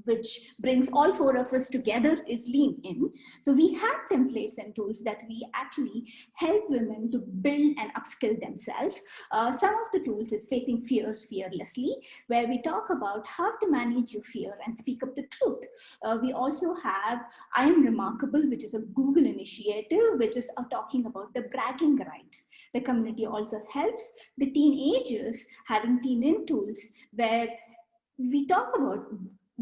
which brings all four of us together is Lean In. So we have templates and tools that we actually help women to build and upskill themselves. Some of the tools is Facing Fear Fearlessly, where we talk about how to manage your fear and speak up the truth. We also have I Am Remarkable, which is a Google initiative, which is talking about the bragging rights. The community also helps the teenagers having teen in tools, where we talk about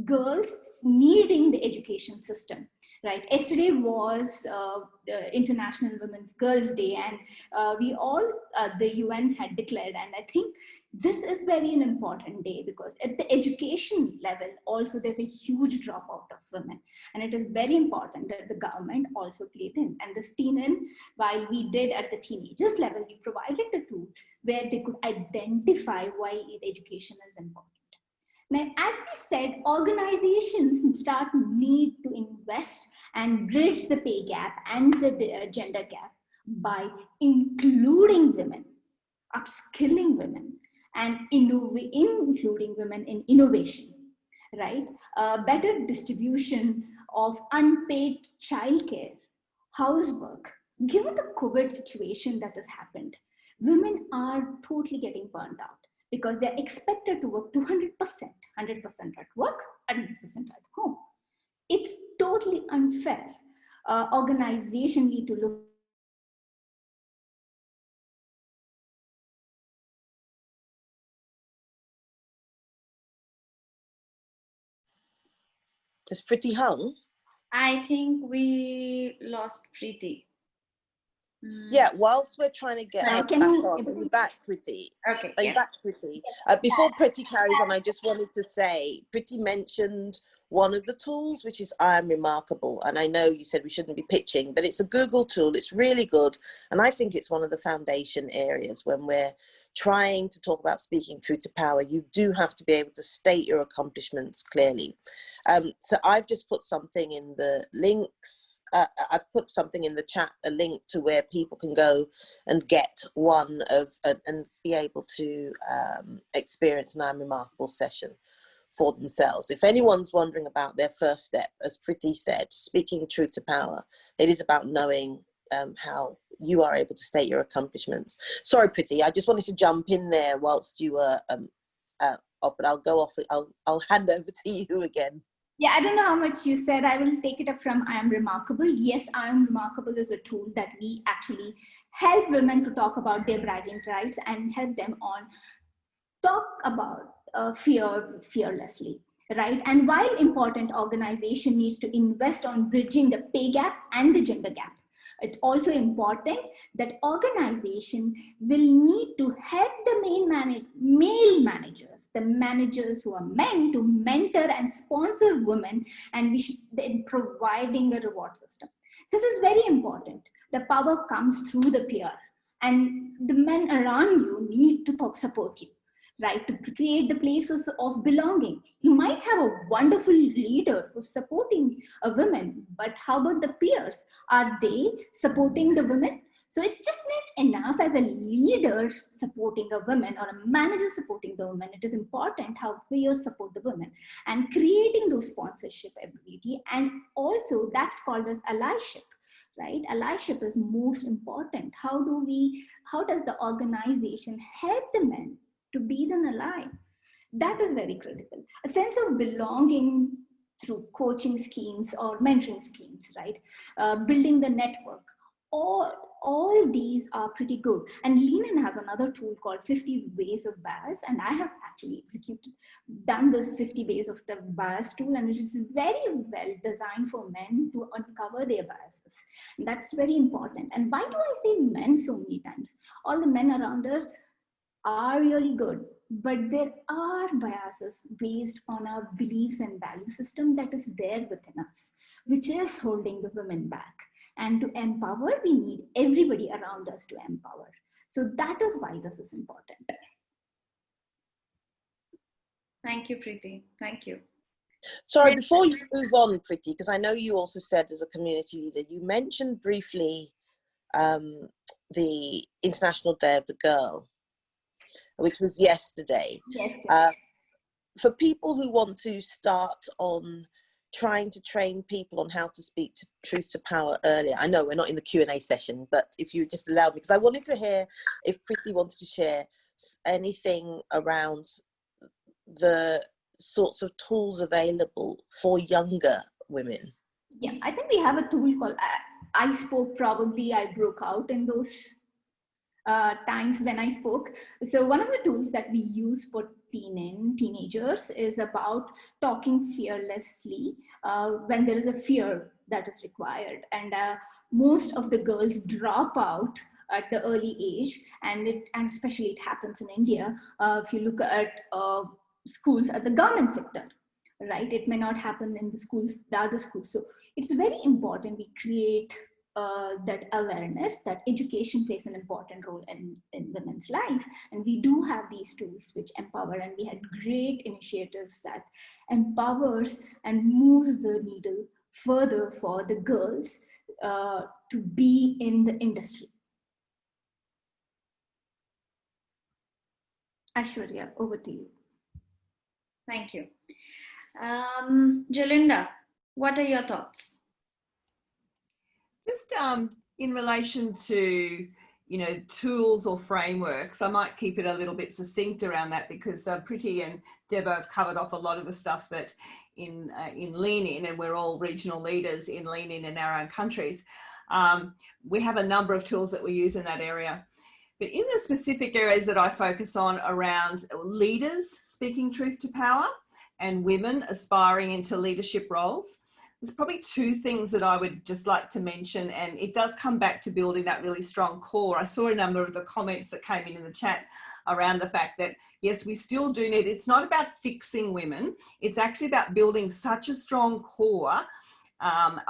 girls needing the education system, right? Yesterday was International Women's Girls Day, and the UN had declared, and I think this is very an important day, because at the education level also there's a huge dropout of women, and it is very important that the government also played in. And this teen in, while we did at the teenagers level, we provided the tool where they could identify why education is important. Now, as we said, organizations start need to invest and bridge the pay gap and the gender gap by including women, upskilling women, and including women in innovation, right? Better distribution of unpaid childcare, housework. Given the COVID situation that has happened, women are totally getting burned out because they're expected to work 200%, 100% at work, 100% at home. It's totally unfair. Organization need to look. It's pretty hung. I think we lost Preeti. Yeah, whilst we're trying to get her back on, are you back, Pretty? Okay. Are you back, Pretty? Before Pretty carries on, I just wanted to say, Pretty mentioned one of the tools, which is I Am Remarkable. And I know you said we shouldn't be pitching, but it's a Google tool. It's really good. And I think it's one of the foundation areas when we're trying to talk about speaking truth to power. You do have to be able to state your accomplishments clearly. So I've just put something in the links. I've put something in the chat, a link to where people can go and get one of and be able to experience an I Am Remarkable session for themselves. If anyone's wondering about their first step, as Priti said, speaking truth to power, it is about knowing how you are able to state your accomplishments. Sorry, Priti, I just wanted to jump in there whilst you were off, but I'll go off. I'll hand over to you again. Yeah, I don't know how much you said. I will take it up from I Am Remarkable. Yes, I Am Remarkable is a tool that we actually help women to talk about their bragging rights and help them on talk about fearlessly, right? And while important, organization needs to invest on bridging the pay gap and the gender gap, it's also important that organization will need to help the male managers, the managers who are men, to mentor and sponsor women, and we should then providing a reward system. This is very important. The power comes through the peer, and the men around you need to support you, right? To create the places of belonging. You might have a wonderful leader who's supporting a woman, but how about the peers? Are they supporting the women? So it's just not enough as a leader supporting a woman or a manager supporting the woman. It is important how peers support the women and creating those sponsorship ability. And also that's called as allyship, right? Allyship is most important. How does the organization help the men to be an ally? That is very critical. A sense of belonging through coaching schemes or mentoring schemes, right? Building the network. All these are pretty good. And Lean has another tool called 50 Ways of Bias, and I have actually done this 50 Ways of the Bias tool, and it is very well designed for men to uncover their biases. And that's very important. And why do I say men so many times? All the men around us are really good, but there are biases based on our beliefs and value system that is there within us, which is holding the women back. And to empower, we need everybody around us to empower. So that is why this is important. Thank you, Preeti. Thank you. Sorry, before you move on, Pretty, because I know you also said as a community leader, you mentioned briefly the International Day of the Girl, which was yesterday. Yes, yes. For people who want to start on trying to train people on how to speak to truth to power earlier, I know we're not in the Q&A session, but if you just allow me, because I wanted to hear if Pretty wanted to share anything around the sorts of tools available for younger women. Yeah, I think we have a tool called I spoke. Probably I broke out in those times when I spoke. So one of the tools that we use for teenagers is about talking fearlessly when there is a fear that is required. And most of the girls drop out at the early age, and especially it happens in India. If you look at schools at the government sector, right? It may not happen in the other schools. So it's very important we create that awareness that education plays an important role in women's life. And we do have these tools which empower, and we had great initiatives that empowers and moves the needle further for the girls to be in the industry. Aishwarya, over to you. Thank you. Jalinda, what are your thoughts? Just in relation to, tools or frameworks, I might keep it a little bit succinct around that, because Pretty and Debo have covered off a lot of the stuff that in Lean In, and we're all regional leaders in Lean In our own countries. We have a number of tools that we use in that area. But in the specific areas that I focus on around leaders speaking truth to power and women aspiring into leadership roles, there's probably two things that I would just like to mention, and it does come back to building that really strong core. I saw a number of the comments that came in the chat around the fact that, yes, we still do need, it's not about fixing women, it's actually about building such a strong core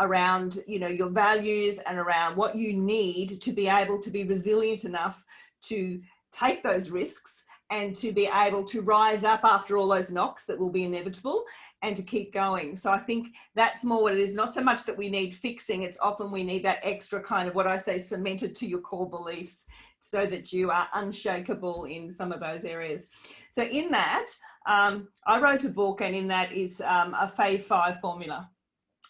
around, your values and around what you need to be able to be resilient enough to take those risks and to be able to rise up after all those knocks that will be inevitable and to keep going. So I think that's more what it is. Not so much that we need fixing, it's often we need that extra kind of, what I say, cemented to your core beliefs so that you are unshakable in some of those areas. So in that, I wrote a book, and in that is a FAVE 5 formula.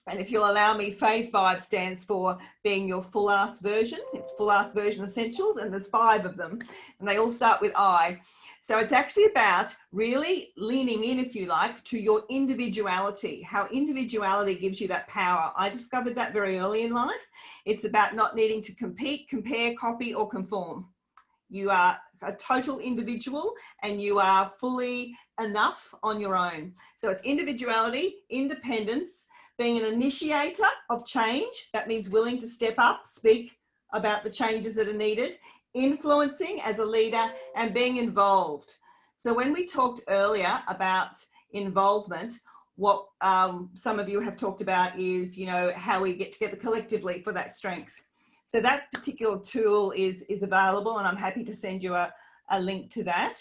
And if you'll allow me, FAVE 5 stands for being your full ass version. It's full ass version essentials, and there's 5 of them, and they all start with I. So it's actually about really leaning in, if you like, to your individuality, how individuality gives you that power. I discovered that very early in life. It's about not needing to compete, compare, copy, or conform. You are a total individual, and you are fully enough on your own. So it's individuality, independence, being an initiator of change. That means willing to step up, speak about the changes that are needed, influencing as a leader, and being involved. So when we talked earlier about involvement, what some of you have talked about is, how we get together collectively for that strength. So that particular tool is available, and I'm happy to send you a link to that.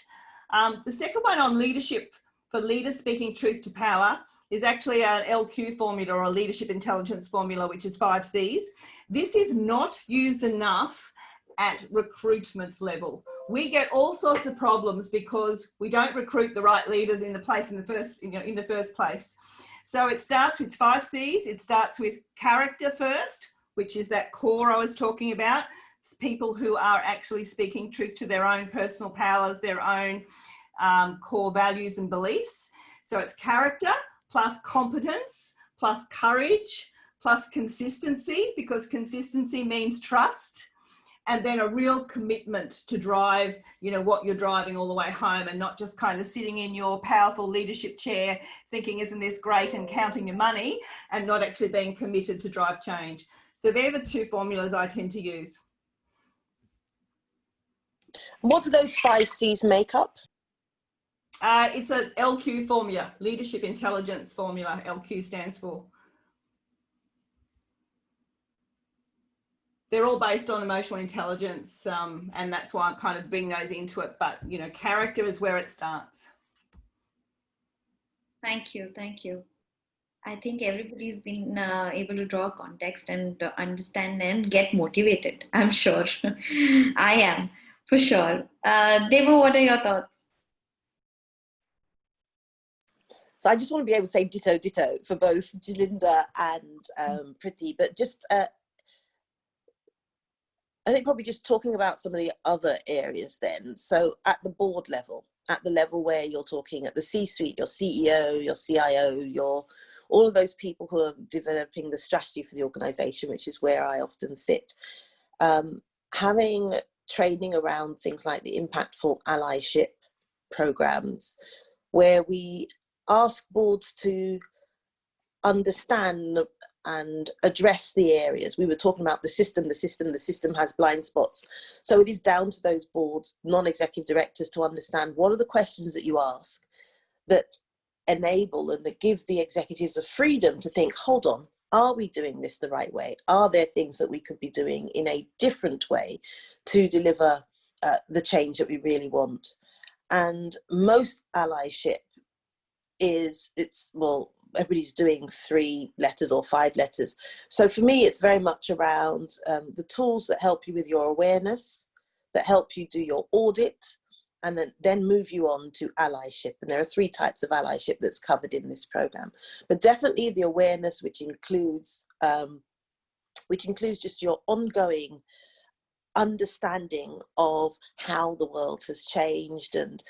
The second one on leadership, for leaders speaking truth to power, is actually an LQ formula, or a leadership intelligence formula, which is 5 C's. This is not used enough at recruitment level. We get all sorts of problems because we don't recruit the right leaders in the first place. So it starts with 5 C's. It starts with character first, which is that core I was talking about. It's people who are actually speaking truth to their own personal powers, their own core values and beliefs. So it's character plus competence plus courage plus consistency, because consistency means trust, and then a real commitment to drive, what you're driving all the way home, and not just kind of sitting in your powerful leadership chair thinking, isn't this great, and counting your money, and not actually being committed to drive change. So they're the 2 formulas I tend to use. What do those 5 C's make up? It's a LQ formula, leadership intelligence formula, LQ stands for. They're all based on emotional intelligence, and that's why I'm kind of bringing those into it. But, character is where it starts. Thank you. Thank you. I think everybody's been able to draw context and understand and get motivated. I'm sure. I am, for sure. Devo, what are your thoughts? So I just want to be able to say ditto, ditto for both Jalinda and Priti, but just I think probably just talking about some of the other areas then. So at the board level, at the level where you're talking at the C-suite, your CEO, your CIO, all of those people who are developing the strategy for the organization, which is where I often sit, having training around things like the impactful allyship programs, where we ask boards to understand and address the areas. We were talking about the system has blind spots. So it is down to those boards, non-executive directors, to understand what are the questions that you ask that enable and that give the executives a freedom to think, hold on, are we doing this the right way? Are there things that we could be doing in a different way to deliver the change that we really want? And most allyship everybody's doing 3 letters or 5 letters. So for me, it's very much around the tools that help you with your awareness, that help you do your audit, and then move you on to allyship. And there are 3 types of allyship that's covered in this program. But definitely the awareness, which includes just your ongoing understanding of how the world has changed and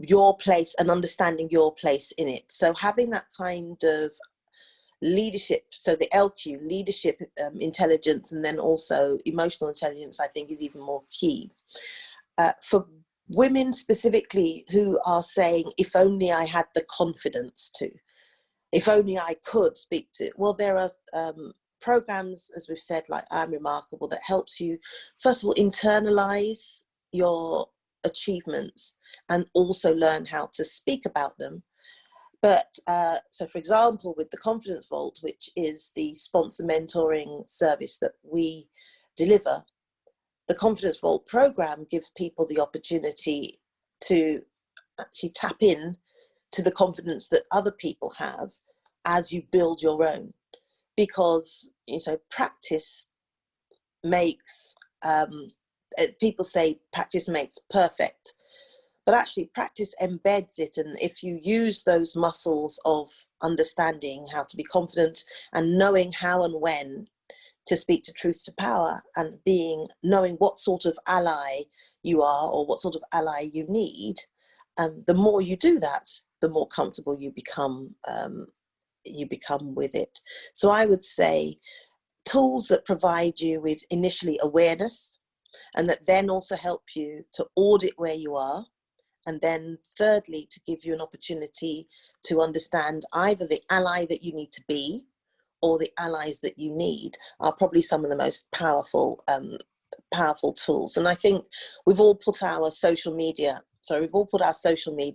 your place, and understanding your place in it. So having that kind of leadership, so the LQ, leadership, intelligence, and then also emotional intelligence, I think is even more key. For women specifically who are saying, if only I had the confidence to, if only I could speak to, well, there are programs, as we've said, like I'm Remarkable, that helps you, first of all, internalize your achievements and also learn how to speak about them. But so for example, with the Confidence Vault, which is the sponsor mentoring service that we deliver, the Confidence Vault program gives people the opportunity to actually tap in to the confidence that other people have as you build your own. Because, practice makes, people say practice makes perfect, but actually practice embeds it. And if you use those muscles of understanding how to be confident and knowing how and when to speak to truth to power, and knowing what sort of ally you are or what sort of ally you need, the more you do that, the more comfortable you become with it. So I would say tools that provide you with initially awareness, and that then also help you to audit where you are, and then thirdly, to give you an opportunity to understand either the ally that you need to be or the allies that you need, are probably some of the most powerful tools. And I think we've all put our social media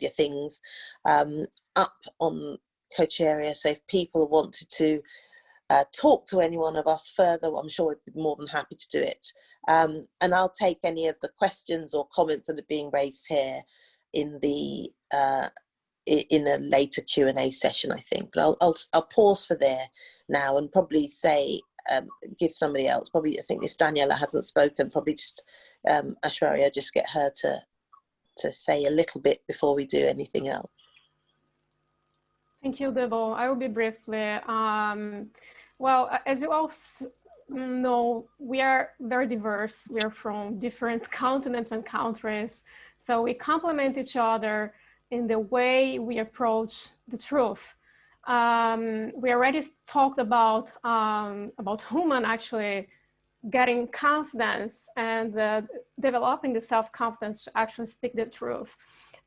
things up on Coach-Area. So if people wanted to talk to any one of us further, I'm sure we'd be more than happy to do it. And I'll take any of the questions or comments that are being raised here in a later Q&A session, I think. But I'll pause for there now and probably say, give somebody else, probably, I think if Daniela hasn't spoken, probably just Aishwarya, just get her to say a little bit before we do anything else. Thank you, Devo. I will be briefly. Well, as you all know, we are very diverse. We are from different continents and countries. So we complement each other in the way we approach the truth. We already talked about human actually getting confidence and developing the self-confidence to actually speak the truth.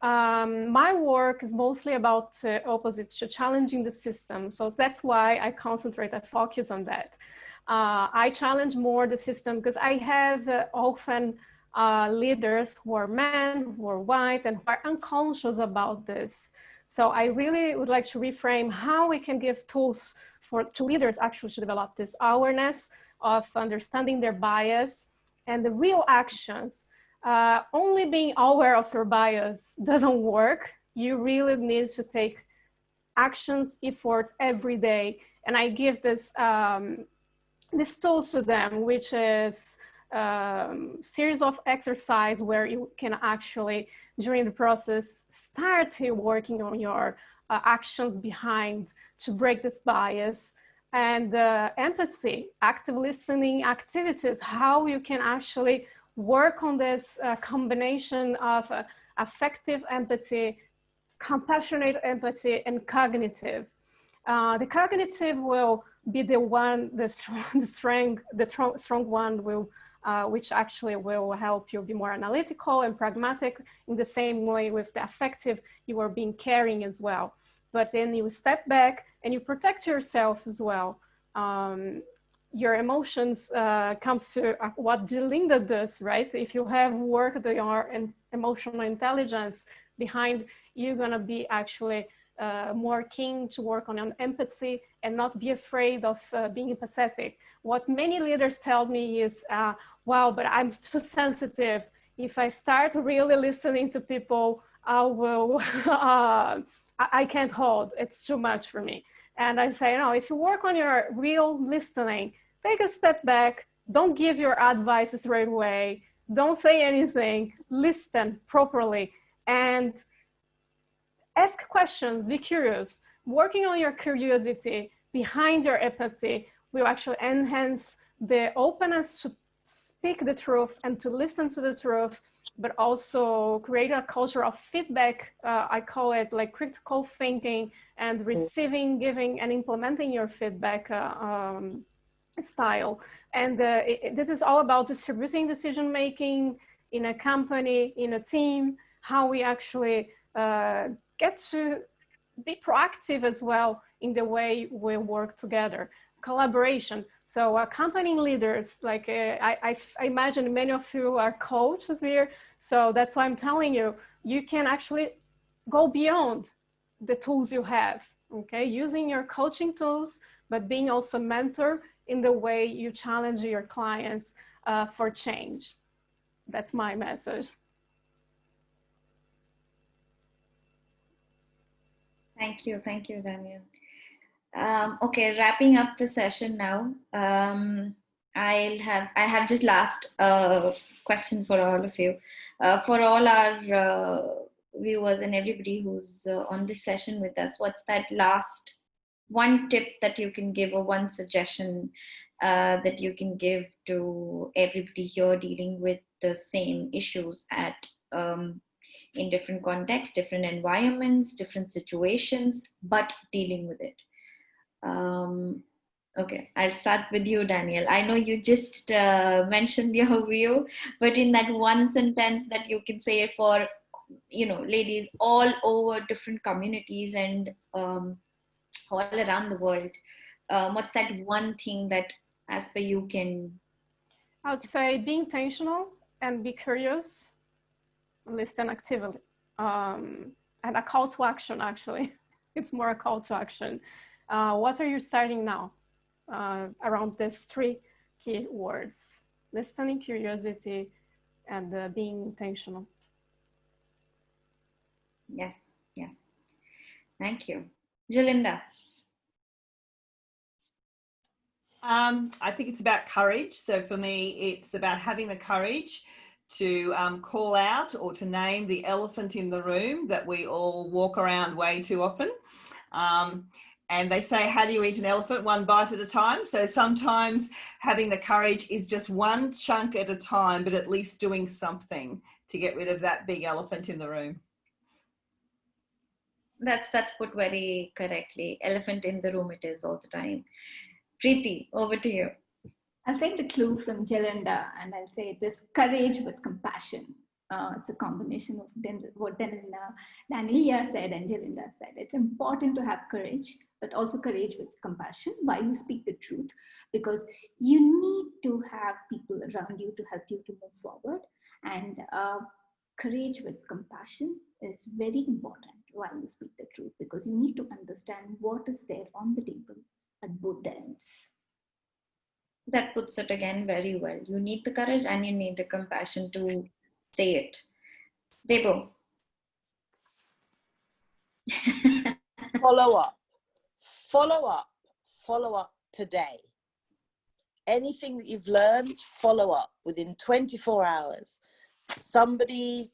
My work is mostly about opposite, to challenging the system. So that's why I concentrate, I focus on that. I challenge more the system because I have often leaders who are men, who are white, and who are unconscious about this. So I really would like to reframe how we can give tools to leaders actually to develop this awareness of understanding their bias and the real actions. Only being aware of your bias doesn't work. You really need to take actions, efforts every day. And I give this, this tools to them, which is series of exercise where you can actually, during the process, start working on your actions behind to break this bias. And empathy, active listening activities, how you can actually work on this combination of affective empathy, compassionate empathy, and cognitive. The cognitive will be the one, the strong one will, which actually will help you be more analytical and pragmatic. In the same way with the affective, you are being caring as well. But then you step back and you protect yourself as well. Your emotions comes to what Jelinda does, right? If you have worked on your emotional intelligence behind, you're gonna be actually more keen to work on empathy and not be afraid of being empathetic. What many leaders tell me is, wow, but I'm too sensitive. If I start really listening to people, I will, I can't hold, it's too much for me. And I say, no, if you work on your real listening, take a step back, don't give your advice right away, don't say anything, listen properly, and ask questions, be curious. Working on your curiosity behind your empathy will actually enhance the openness to speak the truth and to listen to the truth, but also create a culture of feedback. I call it like critical thinking and receiving, giving, and implementing your feedback style. And this is all about distributing decision-making in a company, in a team, how we actually get to be proactive as well in the way we work together. Collaboration. So accompanying leaders, like I imagine many of you are coaches here. So that's why I'm telling you, you can actually go beyond the tools you have, okay? Using your coaching tools, but being also mentor in the way you challenge your clients for change. That's my message. Thank you, Daniel. Okay, wrapping up the session now. I have just last question for all of you, for all our viewers and everybody who's on this session with us. What's that last one tip that you can give, or one suggestion that you can give to everybody here dealing with the same issues at in different contexts, different environments, different situations, but dealing with it? Okay, I'll start with you, Daniel. I know you just mentioned your view, but in that one sentence that you can say for, ladies all over different communities and all around the world, what's that one thing that, as per you, can? I would say be intentional and be curious, listen actively, and a call to action, actually. It's more a call to action. What are you starting now around these three key words? Listening, curiosity, and being intentional. Yes. Thank you. Jelinda. I think it's about courage. So for me, it's about having the courage to call out or to name the elephant in the room that we all walk around way too often. And they say, how do you eat an elephant? One bite at a time. So sometimes having the courage is just one chunk at a time, but at least doing something to get rid of that big elephant in the room. That's put very correctly. Elephant in the room it is all the time. Preeti, over to you. I'll take the clue from Jelinda and I'll say it is courage with compassion. It's a combination of what Daniela said and Jelinda said. It's important to have courage, but also courage with compassion while you speak the truth, because you need to have people around you to help you to move forward. And courage with compassion is very important while you speak the truth, because you need to understand what is there on the table at both ends. That puts it again very well. You need the courage and you need the compassion to say it. Debo. Follow up, follow up, follow up today. Anything that you've learned, follow up within 24 hours. Somebody,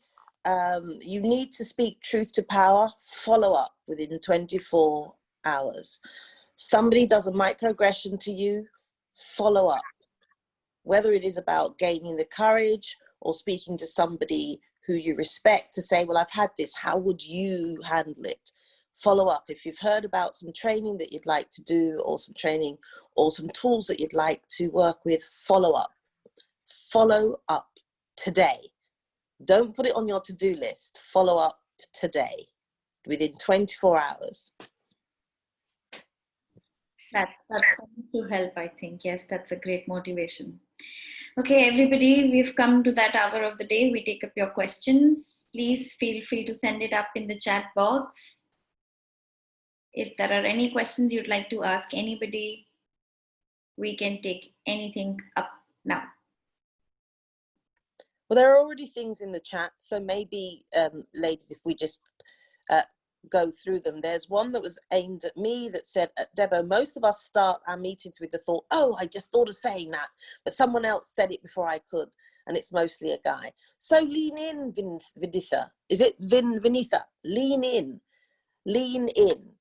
you need to speak truth to power, follow up within 24 hours. Somebody does a microaggression to you, follow up. Whether it is about gaining the courage or speaking to somebody who you respect to say, well, I've had this, how would you handle it? Follow up. If you've heard about some training that you'd like to do, or some training or some tools that you'd like to work with, follow up. Follow up today. Don't put it on your to-do list. Follow up today within 24 hours. That's going to help, I think. Yes, that's a great motivation. Okay, everybody, we've come to that hour of the day. We take up your questions. Please feel free to send it up in the chat box. If there are any questions you'd like to ask anybody, we can take anything up now. Well, there are already things in the chat, so maybe, ladies, if we just go through them. There's one that was aimed at me that said, Debo, most of us start our meetings with the thought, oh, I just thought of saying that, but someone else said it before I could, and it's mostly a guy. So lean in, Vinitha. Is it Vinitha? Lean in. Lean in.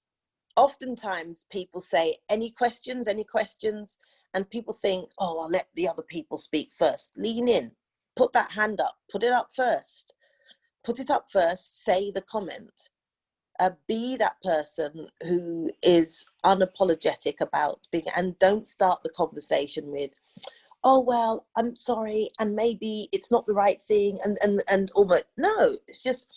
Oftentimes people say, any questions, and people think, oh, I'll let the other people speak first. Lean in. Put that hand up. Put it up first. Put it up first. Say the comment. Be that person who is unapologetic about being, and don't start the conversation with, oh, well, I'm sorry, and maybe it's not the right thing, and almost, no, it's just,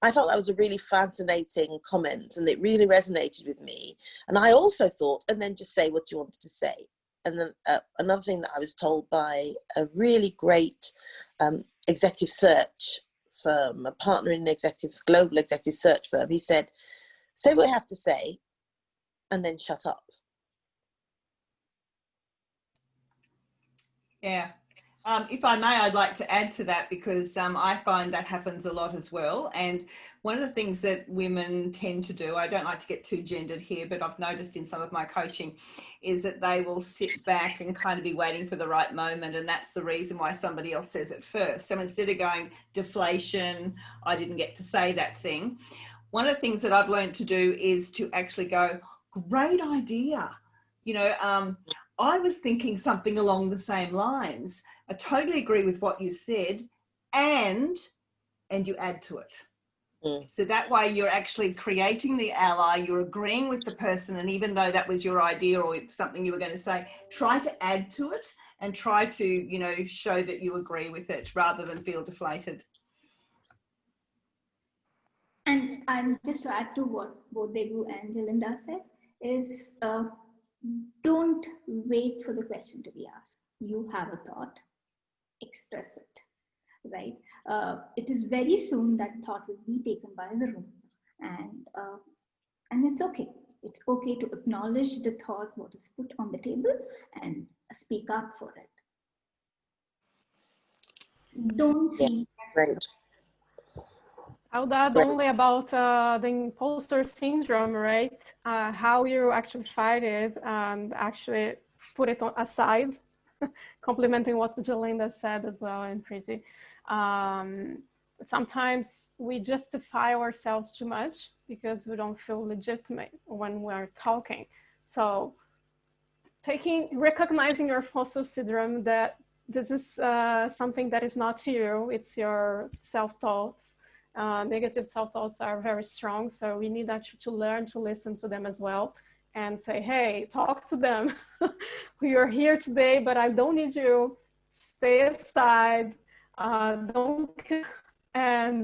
I thought that was a really fascinating comment, and it really resonated with me. And I also thought, and then just say what you wanted to say. And then another thing that I was told by a really great executive search firm, a partner in an global executive search firm, he said, say what you have to say and then shut up. Yeah. If I may, I'd like to add to that, because I find that happens a lot as well. And one of the things that women tend to do, I don't like to get too gendered here, but I've noticed in some of my coaching, is that they will sit back and kind of be waiting for the right moment. And that's the reason why somebody else says it first. So instead of going deflation, I didn't get to say that thing. One of the things that I've learned to do is to actually go, great idea. You know, I was thinking something along the same lines. I totally agree with what you said, and you add to it. So that way you're actually creating the ally, you're agreeing with the person, and even though that was your idea or something you were going to say, try to add to it and try to, you know, show that you agree with it rather than feel deflated. And just to add to what both Debu and Jalinda said, is don't wait for the question to be asked. You have a thought, express it, right? It is very soon that thought will be taken by the room, and it's okay. It's okay to acknowledge the thought, what is put on the table, and speak up for it. Don't feel Great. I'll add only about the imposter syndrome, right? How you actually fight it and actually put it aside, complementing what Jalinda said as well, and Pretty. Sometimes we justify ourselves too much because we don't feel legitimate when we're talking. So recognizing your imposter syndrome, that this is something that is not you, it's your self-thoughts. Negative self-thoughts are very strong, so we need actually to learn to listen to them as well and say, hey, talk to them. You're here today, but I don't need you. Stay aside, and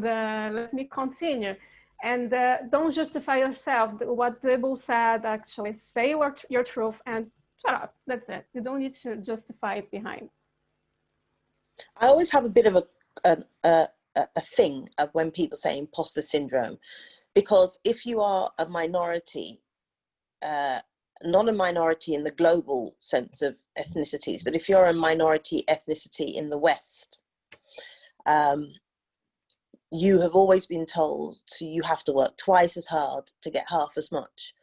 let me continue. And don't justify yourself. What Debo said, actually, say your truth and shut up. That's it. You don't need to justify it behind. I always have a bit of a thing of when people say imposter syndrome, because if you are a minority, not a minority in the global sense of ethnicities, but if you're a minority ethnicity in the West, you have always been told you have to work twice as hard to get half as much.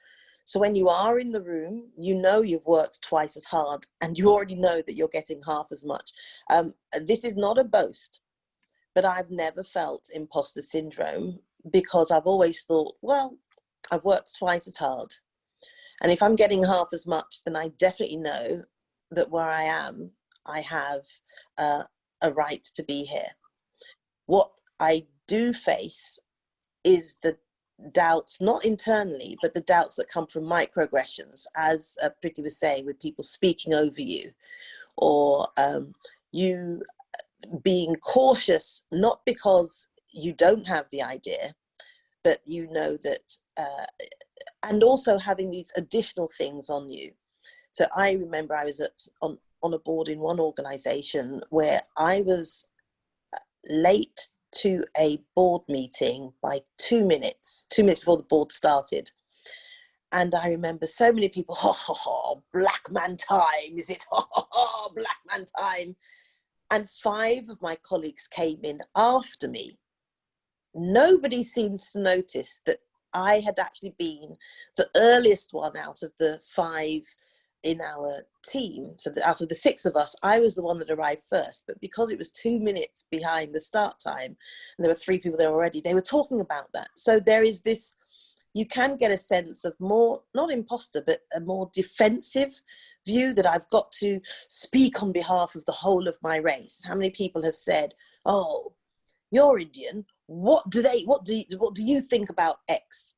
So when you are in the room, you know you've worked twice as hard and you already know that you're getting half as much. This is not a boast, but I've never felt imposter syndrome because I've always thought, well, I've worked twice as hard. And if I'm getting half as much, then I definitely know that where I am, I have a right to be here. What I do face is the doubts, not internally, but the doubts that come from microaggressions, as Priti was saying, with people speaking over you, or you being cautious, not because you don't have the idea, but you know that, and also having these additional things on you. So I remember I was on a board in one organization where I was late to a board meeting by 2 minutes before the board started. And I remember so many people, black man time, is it? Black man time. And 5 of my colleagues came in after me. Nobody seemed to notice that I had actually been the earliest one out of the 5 in our team. So out of the 6 of us, I was the one that arrived first. But because it was 2 minutes behind the start time, and there were 3 people there already, they were talking about that. So there is this, you can get a sense of more, not imposter, but a more defensive view that I've got to speak on behalf of the whole of my race. How many people have said, oh, you're Indian, what do you think about X?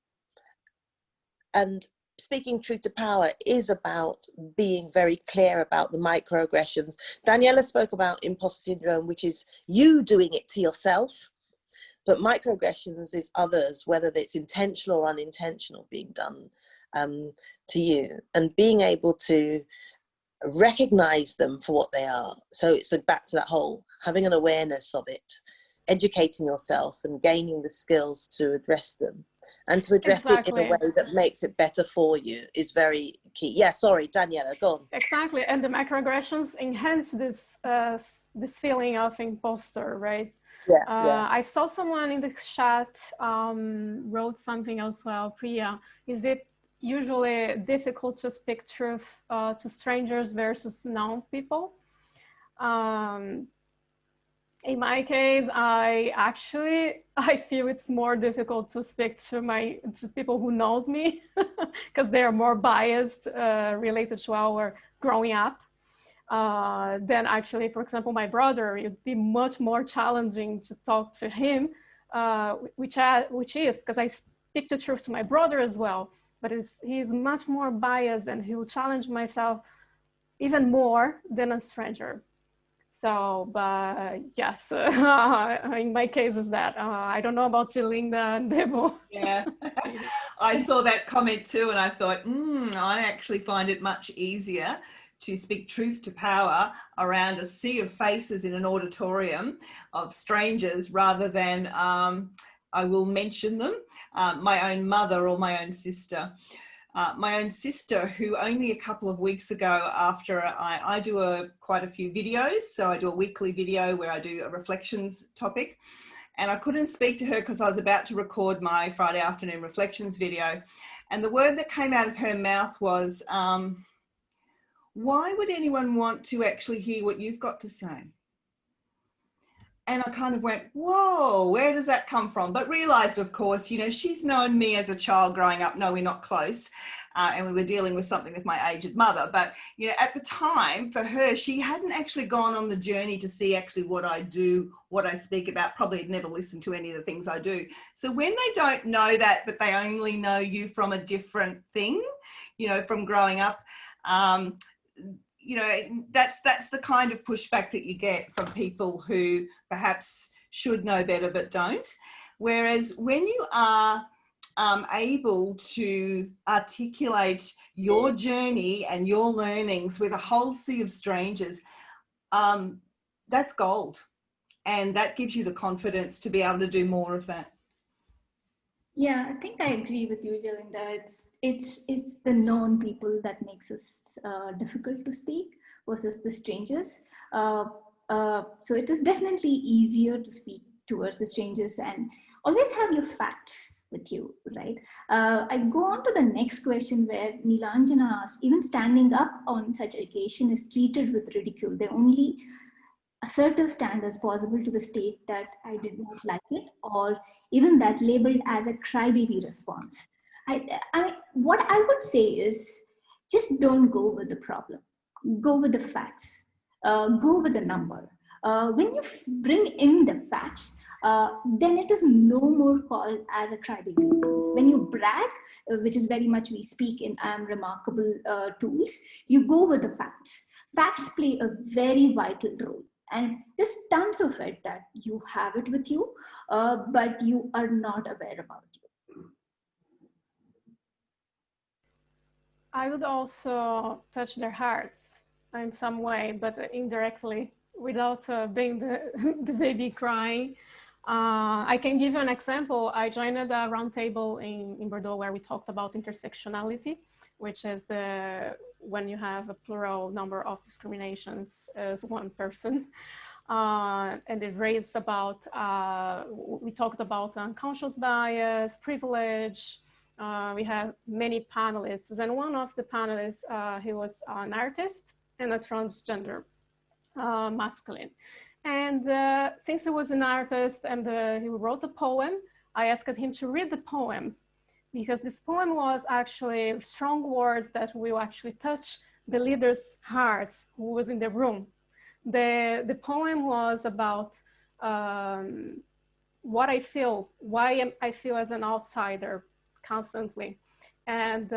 And speaking truth to power is about being very clear about the microaggressions. Daniela spoke about imposter syndrome, which is you doing it to yourself. But microaggressions is others, whether it's intentional or unintentional, being done to you, and being able to recognize them for what they are. So it's back to that whole having an awareness of it, educating yourself and gaining the skills to address them. And to address it in a way that makes it better for you is very key. Yeah, sorry, Daniela, go on. Exactly, and the microaggressions enhance this this feeling of imposter, right? Yeah. I saw someone in the chat wrote something as well. Priya, is it usually difficult to speak truth to strangers versus known people? In my case, I feel it's more difficult to speak to people who knows me because they are more biased related to our growing up. Then actually, for example, my brother, it'd be much more challenging to talk to him, which is because I speak the truth to my brother as well, but he's much more biased and he will challenge myself even more than a stranger. So, but yes, in my case is that, I don't know about Jelinda and Debo. Yeah, I saw that comment too and I thought, I actually find it much easier to speak truth to power around a sea of faces in an auditorium of strangers rather than I will mention them, my own mother or my own sister. My own sister, who only a couple of weeks ago, after I do quite a few videos, so I do a weekly video where I do a reflections topic, and I couldn't speak to her because I was about to record my Friday afternoon reflections video, and the word that came out of her mouth was, why would anyone want to actually hear what you've got to say? And I kind of went, whoa, where does that come from? But realized, of course, you know, she's known me as a child growing up. No, we're not close. And we were dealing with something with my aged mother. But, you know, at the time for her, she hadn't actually gone on the journey to see actually what I do, what I speak about, probably had never listened to any of the things I do. So when they don't know that, but they only know you from a different thing, you know, from growing up, you know, that's the kind of pushback that you get from people who perhaps should know better but don't. Whereas when you are able to articulate your journey and your learnings with a whole sea of strangers, that's gold. And that gives you the confidence to be able to do more of that. Yeah, I think I agree with you, Jelinda. It's the known people that makes us difficult to speak versus the strangers. So it is definitely easier to speak towards the strangers, and always have your facts with you, right? I go on to the next question where Nilanjana asked, even standing up on such occasion is treated with ridicule. The only assertive standards possible to the state that I did not like it, or even that labeled as a crybaby response. I mean, what I would say is just don't go with the problem. Go with the facts. Go with the number. When you bring in the facts, then it is no more called as a crybaby. When you brag, which is very much we speak in I Am Remarkable tools, you go with the facts. Facts play a very vital role. And there's tons of it that you have it with you, but you are not aware about it. I would also touch their hearts in some way, but indirectly, without being the baby crying. I can give you an example. I joined a roundtable in Bordeaux where we talked about intersectionality, which is when you have a plural number of discriminations as one person. And it raised about, we talked about unconscious bias, privilege. We have many panelists, and one of the panelists, he was an artist and a transgender masculine. And since he was an artist and he wrote a poem, I asked him to read the poem, because this poem was actually strong words that will actually touch the leader's hearts who was in the room. The poem was about what I feel, why I feel as an outsider constantly. And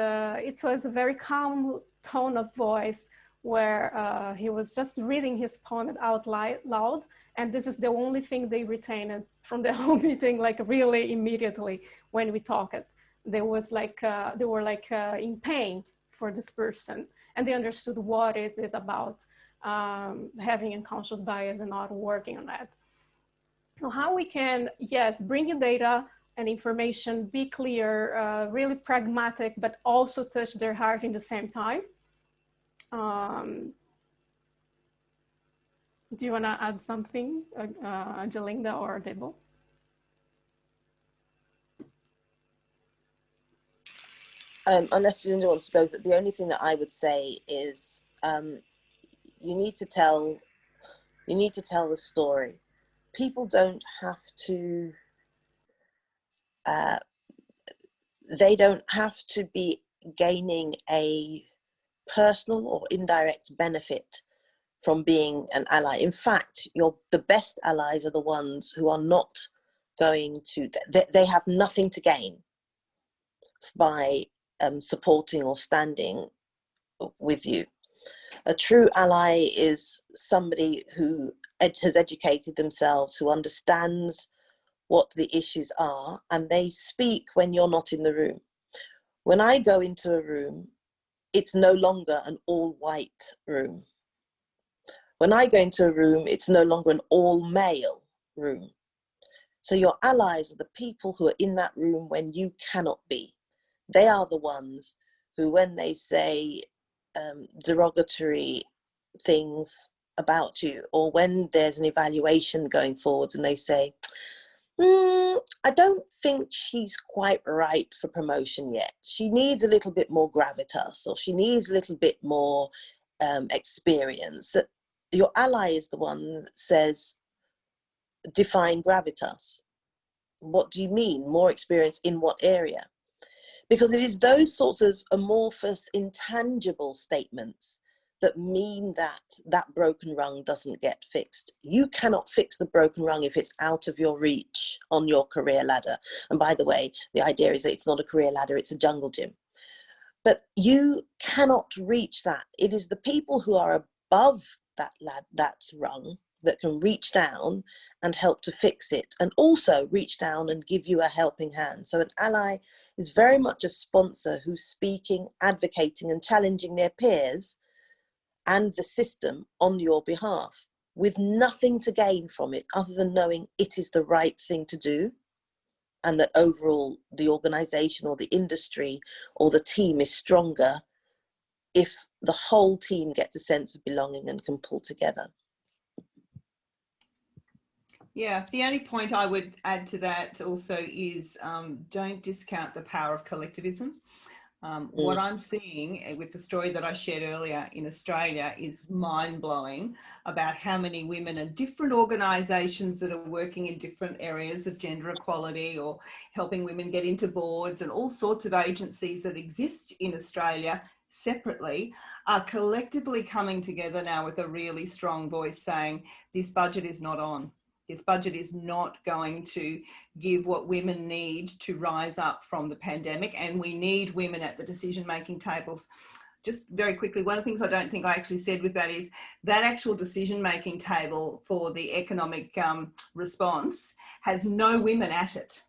it was a very calm tone of voice where he was just reading his poem out loud. And this is the only thing they retained from the whole meeting, like really immediately when we talked. They were like in pain for this person, and they understood what is it about having unconscious bias and not working on that. So how we can, yes, bring in data and information, be clear, really pragmatic, but also touch their heart in the same time. Do you want to add something, Jalinda or Debo? Unless Linda wants to go, the only thing that I would say is you need to tell the story. People don't have to, they don't have to be gaining a personal or indirect benefit from being an ally. In fact, the best allies are the ones who are not going to, they have nothing to gain by supporting or standing with you. A true ally is somebody who has educated themselves, who understands what the issues are, and they speak when you're not in the room. When I go into a room, it's no longer an all-white room. When I go into a room, it's no longer an all-male room. So your allies are the people who are in that room when you cannot be. They are the ones who, when they say derogatory things about you, or when there's an evaluation going forwards and they say, I don't think she's quite right for promotion yet. She needs a little bit more gravitas, or she needs a little bit more experience. Your ally is the one that says, define gravitas. What do you mean? More experience in what area? Because it is those sorts of amorphous, intangible statements that mean that that broken rung doesn't get fixed. You cannot fix the broken rung if it's out of your reach on your career ladder. And by the way, the idea is that it's not a career ladder, it's a jungle gym. But you cannot reach that. It is the people who are above that rung that can reach down and help to fix it, and also reach down and give you a helping hand. So an ally is very much a sponsor who's speaking, advocating and challenging their peers and the system on your behalf, with nothing to gain from it other than knowing it is the right thing to do, and that overall the organization or the industry or the team is stronger if the whole team gets a sense of belonging and can pull together. Yeah, the only point I would add to that also is don't discount the power of collectivism. What I'm seeing with the story that I shared earlier in Australia is mind-blowing about how many women and different organisations that are working in different areas of gender equality or helping women get into boards, and all sorts of agencies that exist in Australia separately are collectively coming together now with a really strong voice saying this budget is not on. This budget is not going to give what women need to rise up from the pandemic, and we need women at the decision-making tables. Just very quickly, one of the things I don't think I actually said with that is that actual decision-making table for the economic response has no women at it.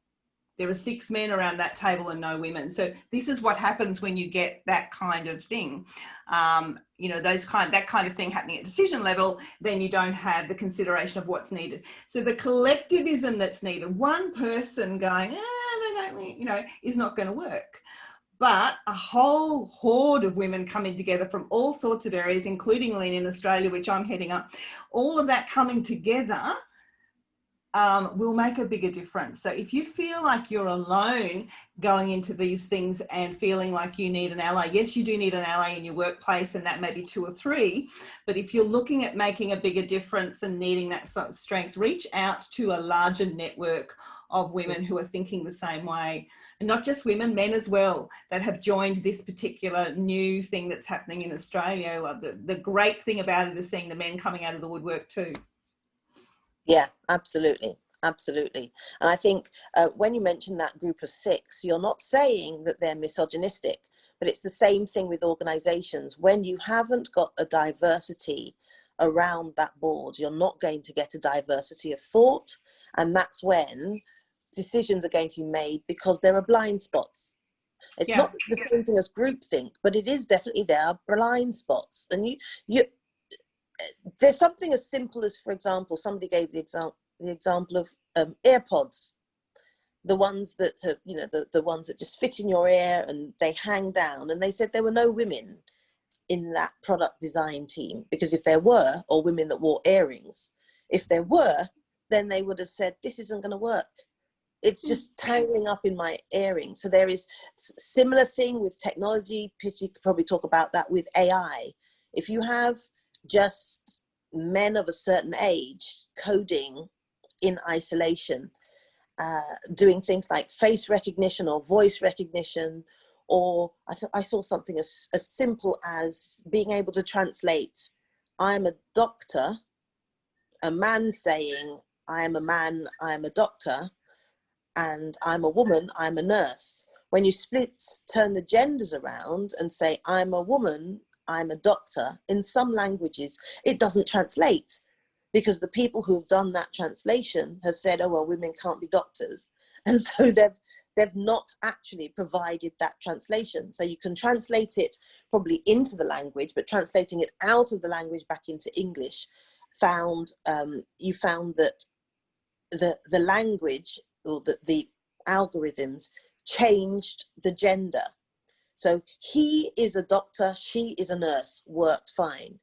There are 6 men around that table and no women. So this is what happens when you get that kind of thing. You know, that kind of thing happening at decision level, then you don't have the consideration of what's needed. So the collectivism that's needed, one person going, they don't, you know, is not going to work. But a whole horde of women coming together from all sorts of areas, including Lean in Australia, which I'm heading up, all of that coming together will make a bigger difference. So if you feel like you're alone going into these things and feeling like you need an ally, yes, you do need an ally in your workplace, and that may be 2 or 3. But if you're looking at making a bigger difference and needing that sort of strength, reach out to a larger network of women who are thinking the same way. And not just women, men as well, that have joined this particular new thing that's happening in Australia. The great thing about it is seeing the men coming out of the woodwork too. Yeah, absolutely. Absolutely. And I think when you mention that group of 6, you're not saying that they're misogynistic, but it's the same thing with organizations. When you haven't got a diversity around that board, you're not going to get a diversity of thought. And that's when decisions are going to be made, because there are blind spots. It's not the same thing as groupthink, but it is definitely, there are blind spots. And there's something as simple as, for example, somebody gave the example of AirPods, the ones that have, you know, the ones that just fit in your ear and they hang down. And they said there were no women in that product design team, because if there were, or women that wore earrings, if there were, then they would have said, this isn't going to work. It's just tangling up in my earring. So there is similar thing with technology. Pitchy could probably talk about that with AI. If you have just men of a certain age coding in isolation, doing things like face recognition or voice recognition, or I saw something as simple as being able to translate, I'm a doctor, a man saying, I am a man, I am a doctor, and I'm a woman, I'm a nurse. When you turn the genders around and say, I'm a woman, I'm a doctor, in some languages, it doesn't translate, because the people who've done that translation have said, oh, well, women can't be doctors. And so they've not actually provided that translation. So you can translate it probably into the language, but translating it out of the language back into English, you found that the language, or the algorithms, changed the gender. So he is a doctor, she is a nurse, worked fine.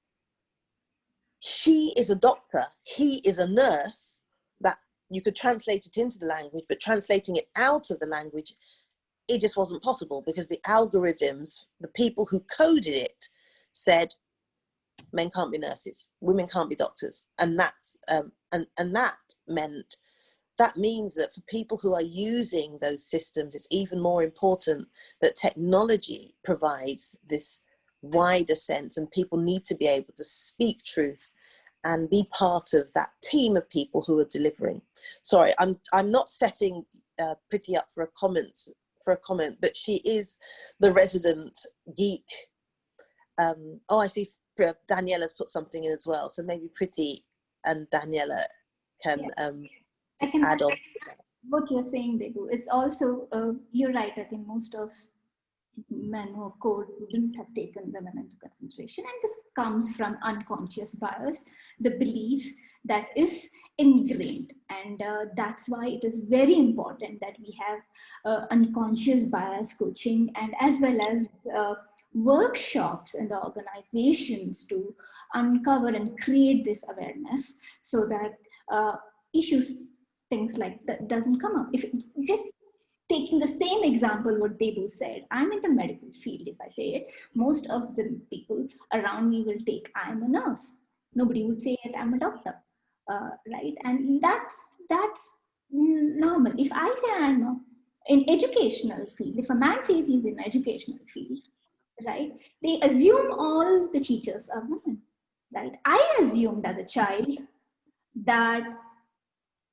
She is a doctor, he is a nurse, that you could translate it into the language, but translating it out of the language, it just wasn't possible, because the algorithms, the people who coded it, said men can't be nurses, women can't be doctors. And that's and that means that for people who are using those systems, it's even more important that technology provides this wider sense, and people need to be able to speak truth and be part of that team of people who are delivering. Sorry, I'm not setting Priti up for a comment, but she is the resident geek. Oh, I see Daniela's put something in as well, so maybe Priti and Daniela can just add on. What you're saying, Debu, it's also, you're right, I think most of men who code wouldn't have taken women into consideration, and this comes from unconscious bias, the beliefs that is ingrained, and that's why it is very important that we have unconscious bias coaching, and as well as workshops in the organizations to uncover and create this awareness, so that issues, things like that doesn't come up. If just taking the same example, what Debu said, I'm in the medical field. If I say it, most of the people around me will take, I'm a nurse. Nobody would say it, I'm a doctor, right? And that's normal. If I say in educational field, if a man says he's in educational field, right, they assume all the teachers are women, right? I assumed as a child that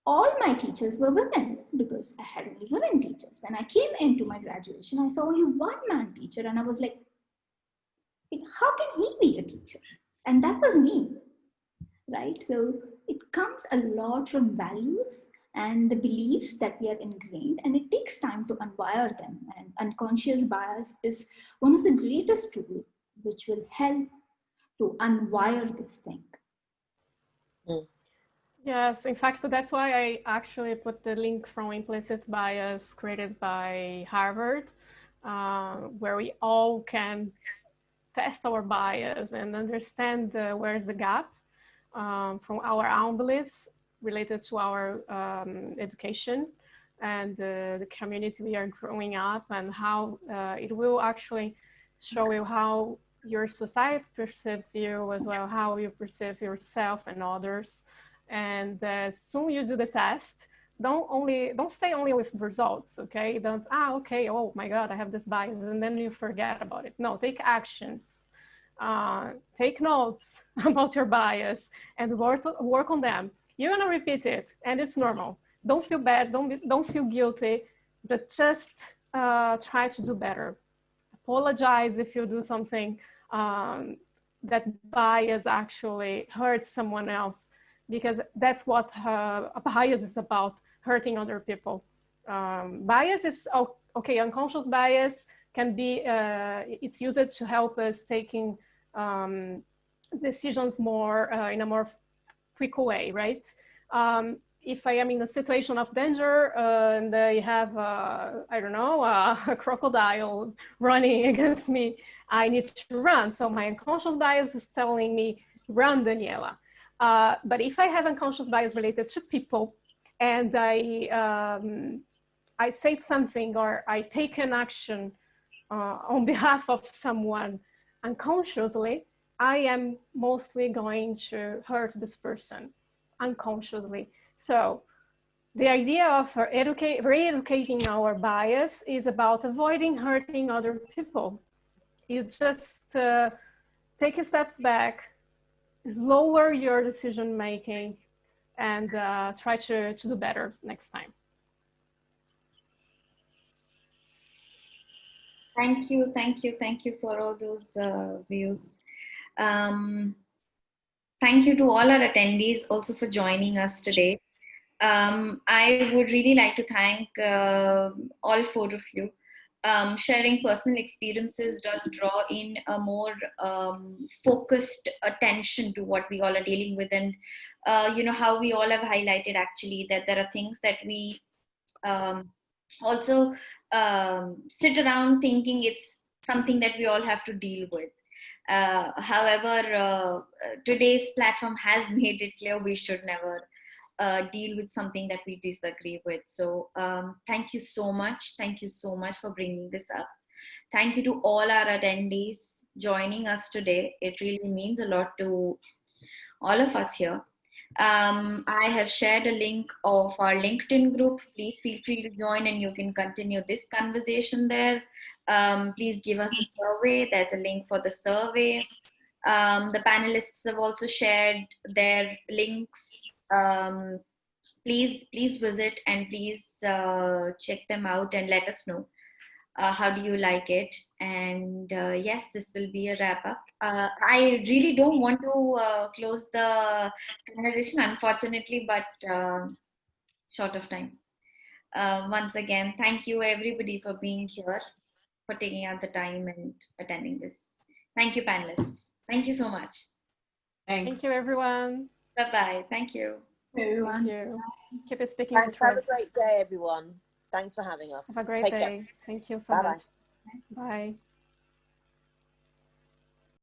all my teachers were women because I had only women teachers. When I came into my graduation, I saw only one man teacher, and I was like, how can he be a teacher? And that was me, right? So it comes a lot from values and the beliefs that we are ingrained, and it takes time to unwire them. And unconscious bias is one of the greatest tools which will help to unwire this thing. Mm. Yes, in fact, that's why I actually put the link from Implicit Bias created by Harvard, where we all can test our bias and understand where's the gap from our own beliefs related to our education and the community we are growing up, and how it will actually show you how your society perceives you, as well how you perceive yourself and others. And as soon you do the test, don't stay only with results, okay? Don't, okay, oh my God, I have this bias, and then you forget about it. No, take actions. Take notes about your bias and work on them. You're gonna repeat it, and it's normal. Don't feel bad, don't feel guilty, but just try to do better. Apologize if you do something that bias actually hurts someone else, because that's what a bias is about, hurting other people. Bias is, okay, unconscious bias can be, it's used to help us taking decisions more in a more quick way, right? If I am in a situation of danger and I have, I don't know, a crocodile running against me, I need to run. So my unconscious bias is telling me, run, Daniela. But if I have unconscious bias related to people, and I say something or I take an action on behalf of someone unconsciously, I am mostly going to hurt this person unconsciously. So the idea of re-educating our bias is about avoiding hurting other people. You just take a steps back, lower your decision making, and try to do better next time. Thank you, thank you, thank you for all those views. Thank you to all our attendees also for joining us today. I would really like to thank all four of you. Sharing personal experiences does draw in a more focused attention to what we all are dealing with, and how we all have highlighted actually that there are things that we also sit around thinking it's something that we all have to deal with. However, today's platform has made it clear we should never deal with something that we disagree with. So thank you so much. Thank you so much for bringing this up. Thank you to all our attendees joining us today. It really means a lot to all of us here. I have shared a link of our LinkedIn group. Please feel free to join and you can continue this conversation there. Please give us a survey. There's a link for the survey. The panelists have also shared their links. Please visit and please check them out and let us know. How do you like it? And yes, this will be a wrap up. I really don't want to close the conversation, unfortunately, but short of time. Once again, thank you everybody for being here, for taking out the time and attending this. Thank you, panelists. Thank you so much. Thank you, everyone. Bye-bye. Thank you. Everyone. Thank you. Keep it speaking Thanks. the truth. Have a great day, everyone. Thanks for having us. Have a great Take day. care. Thank you so Bye-bye. much. Bye.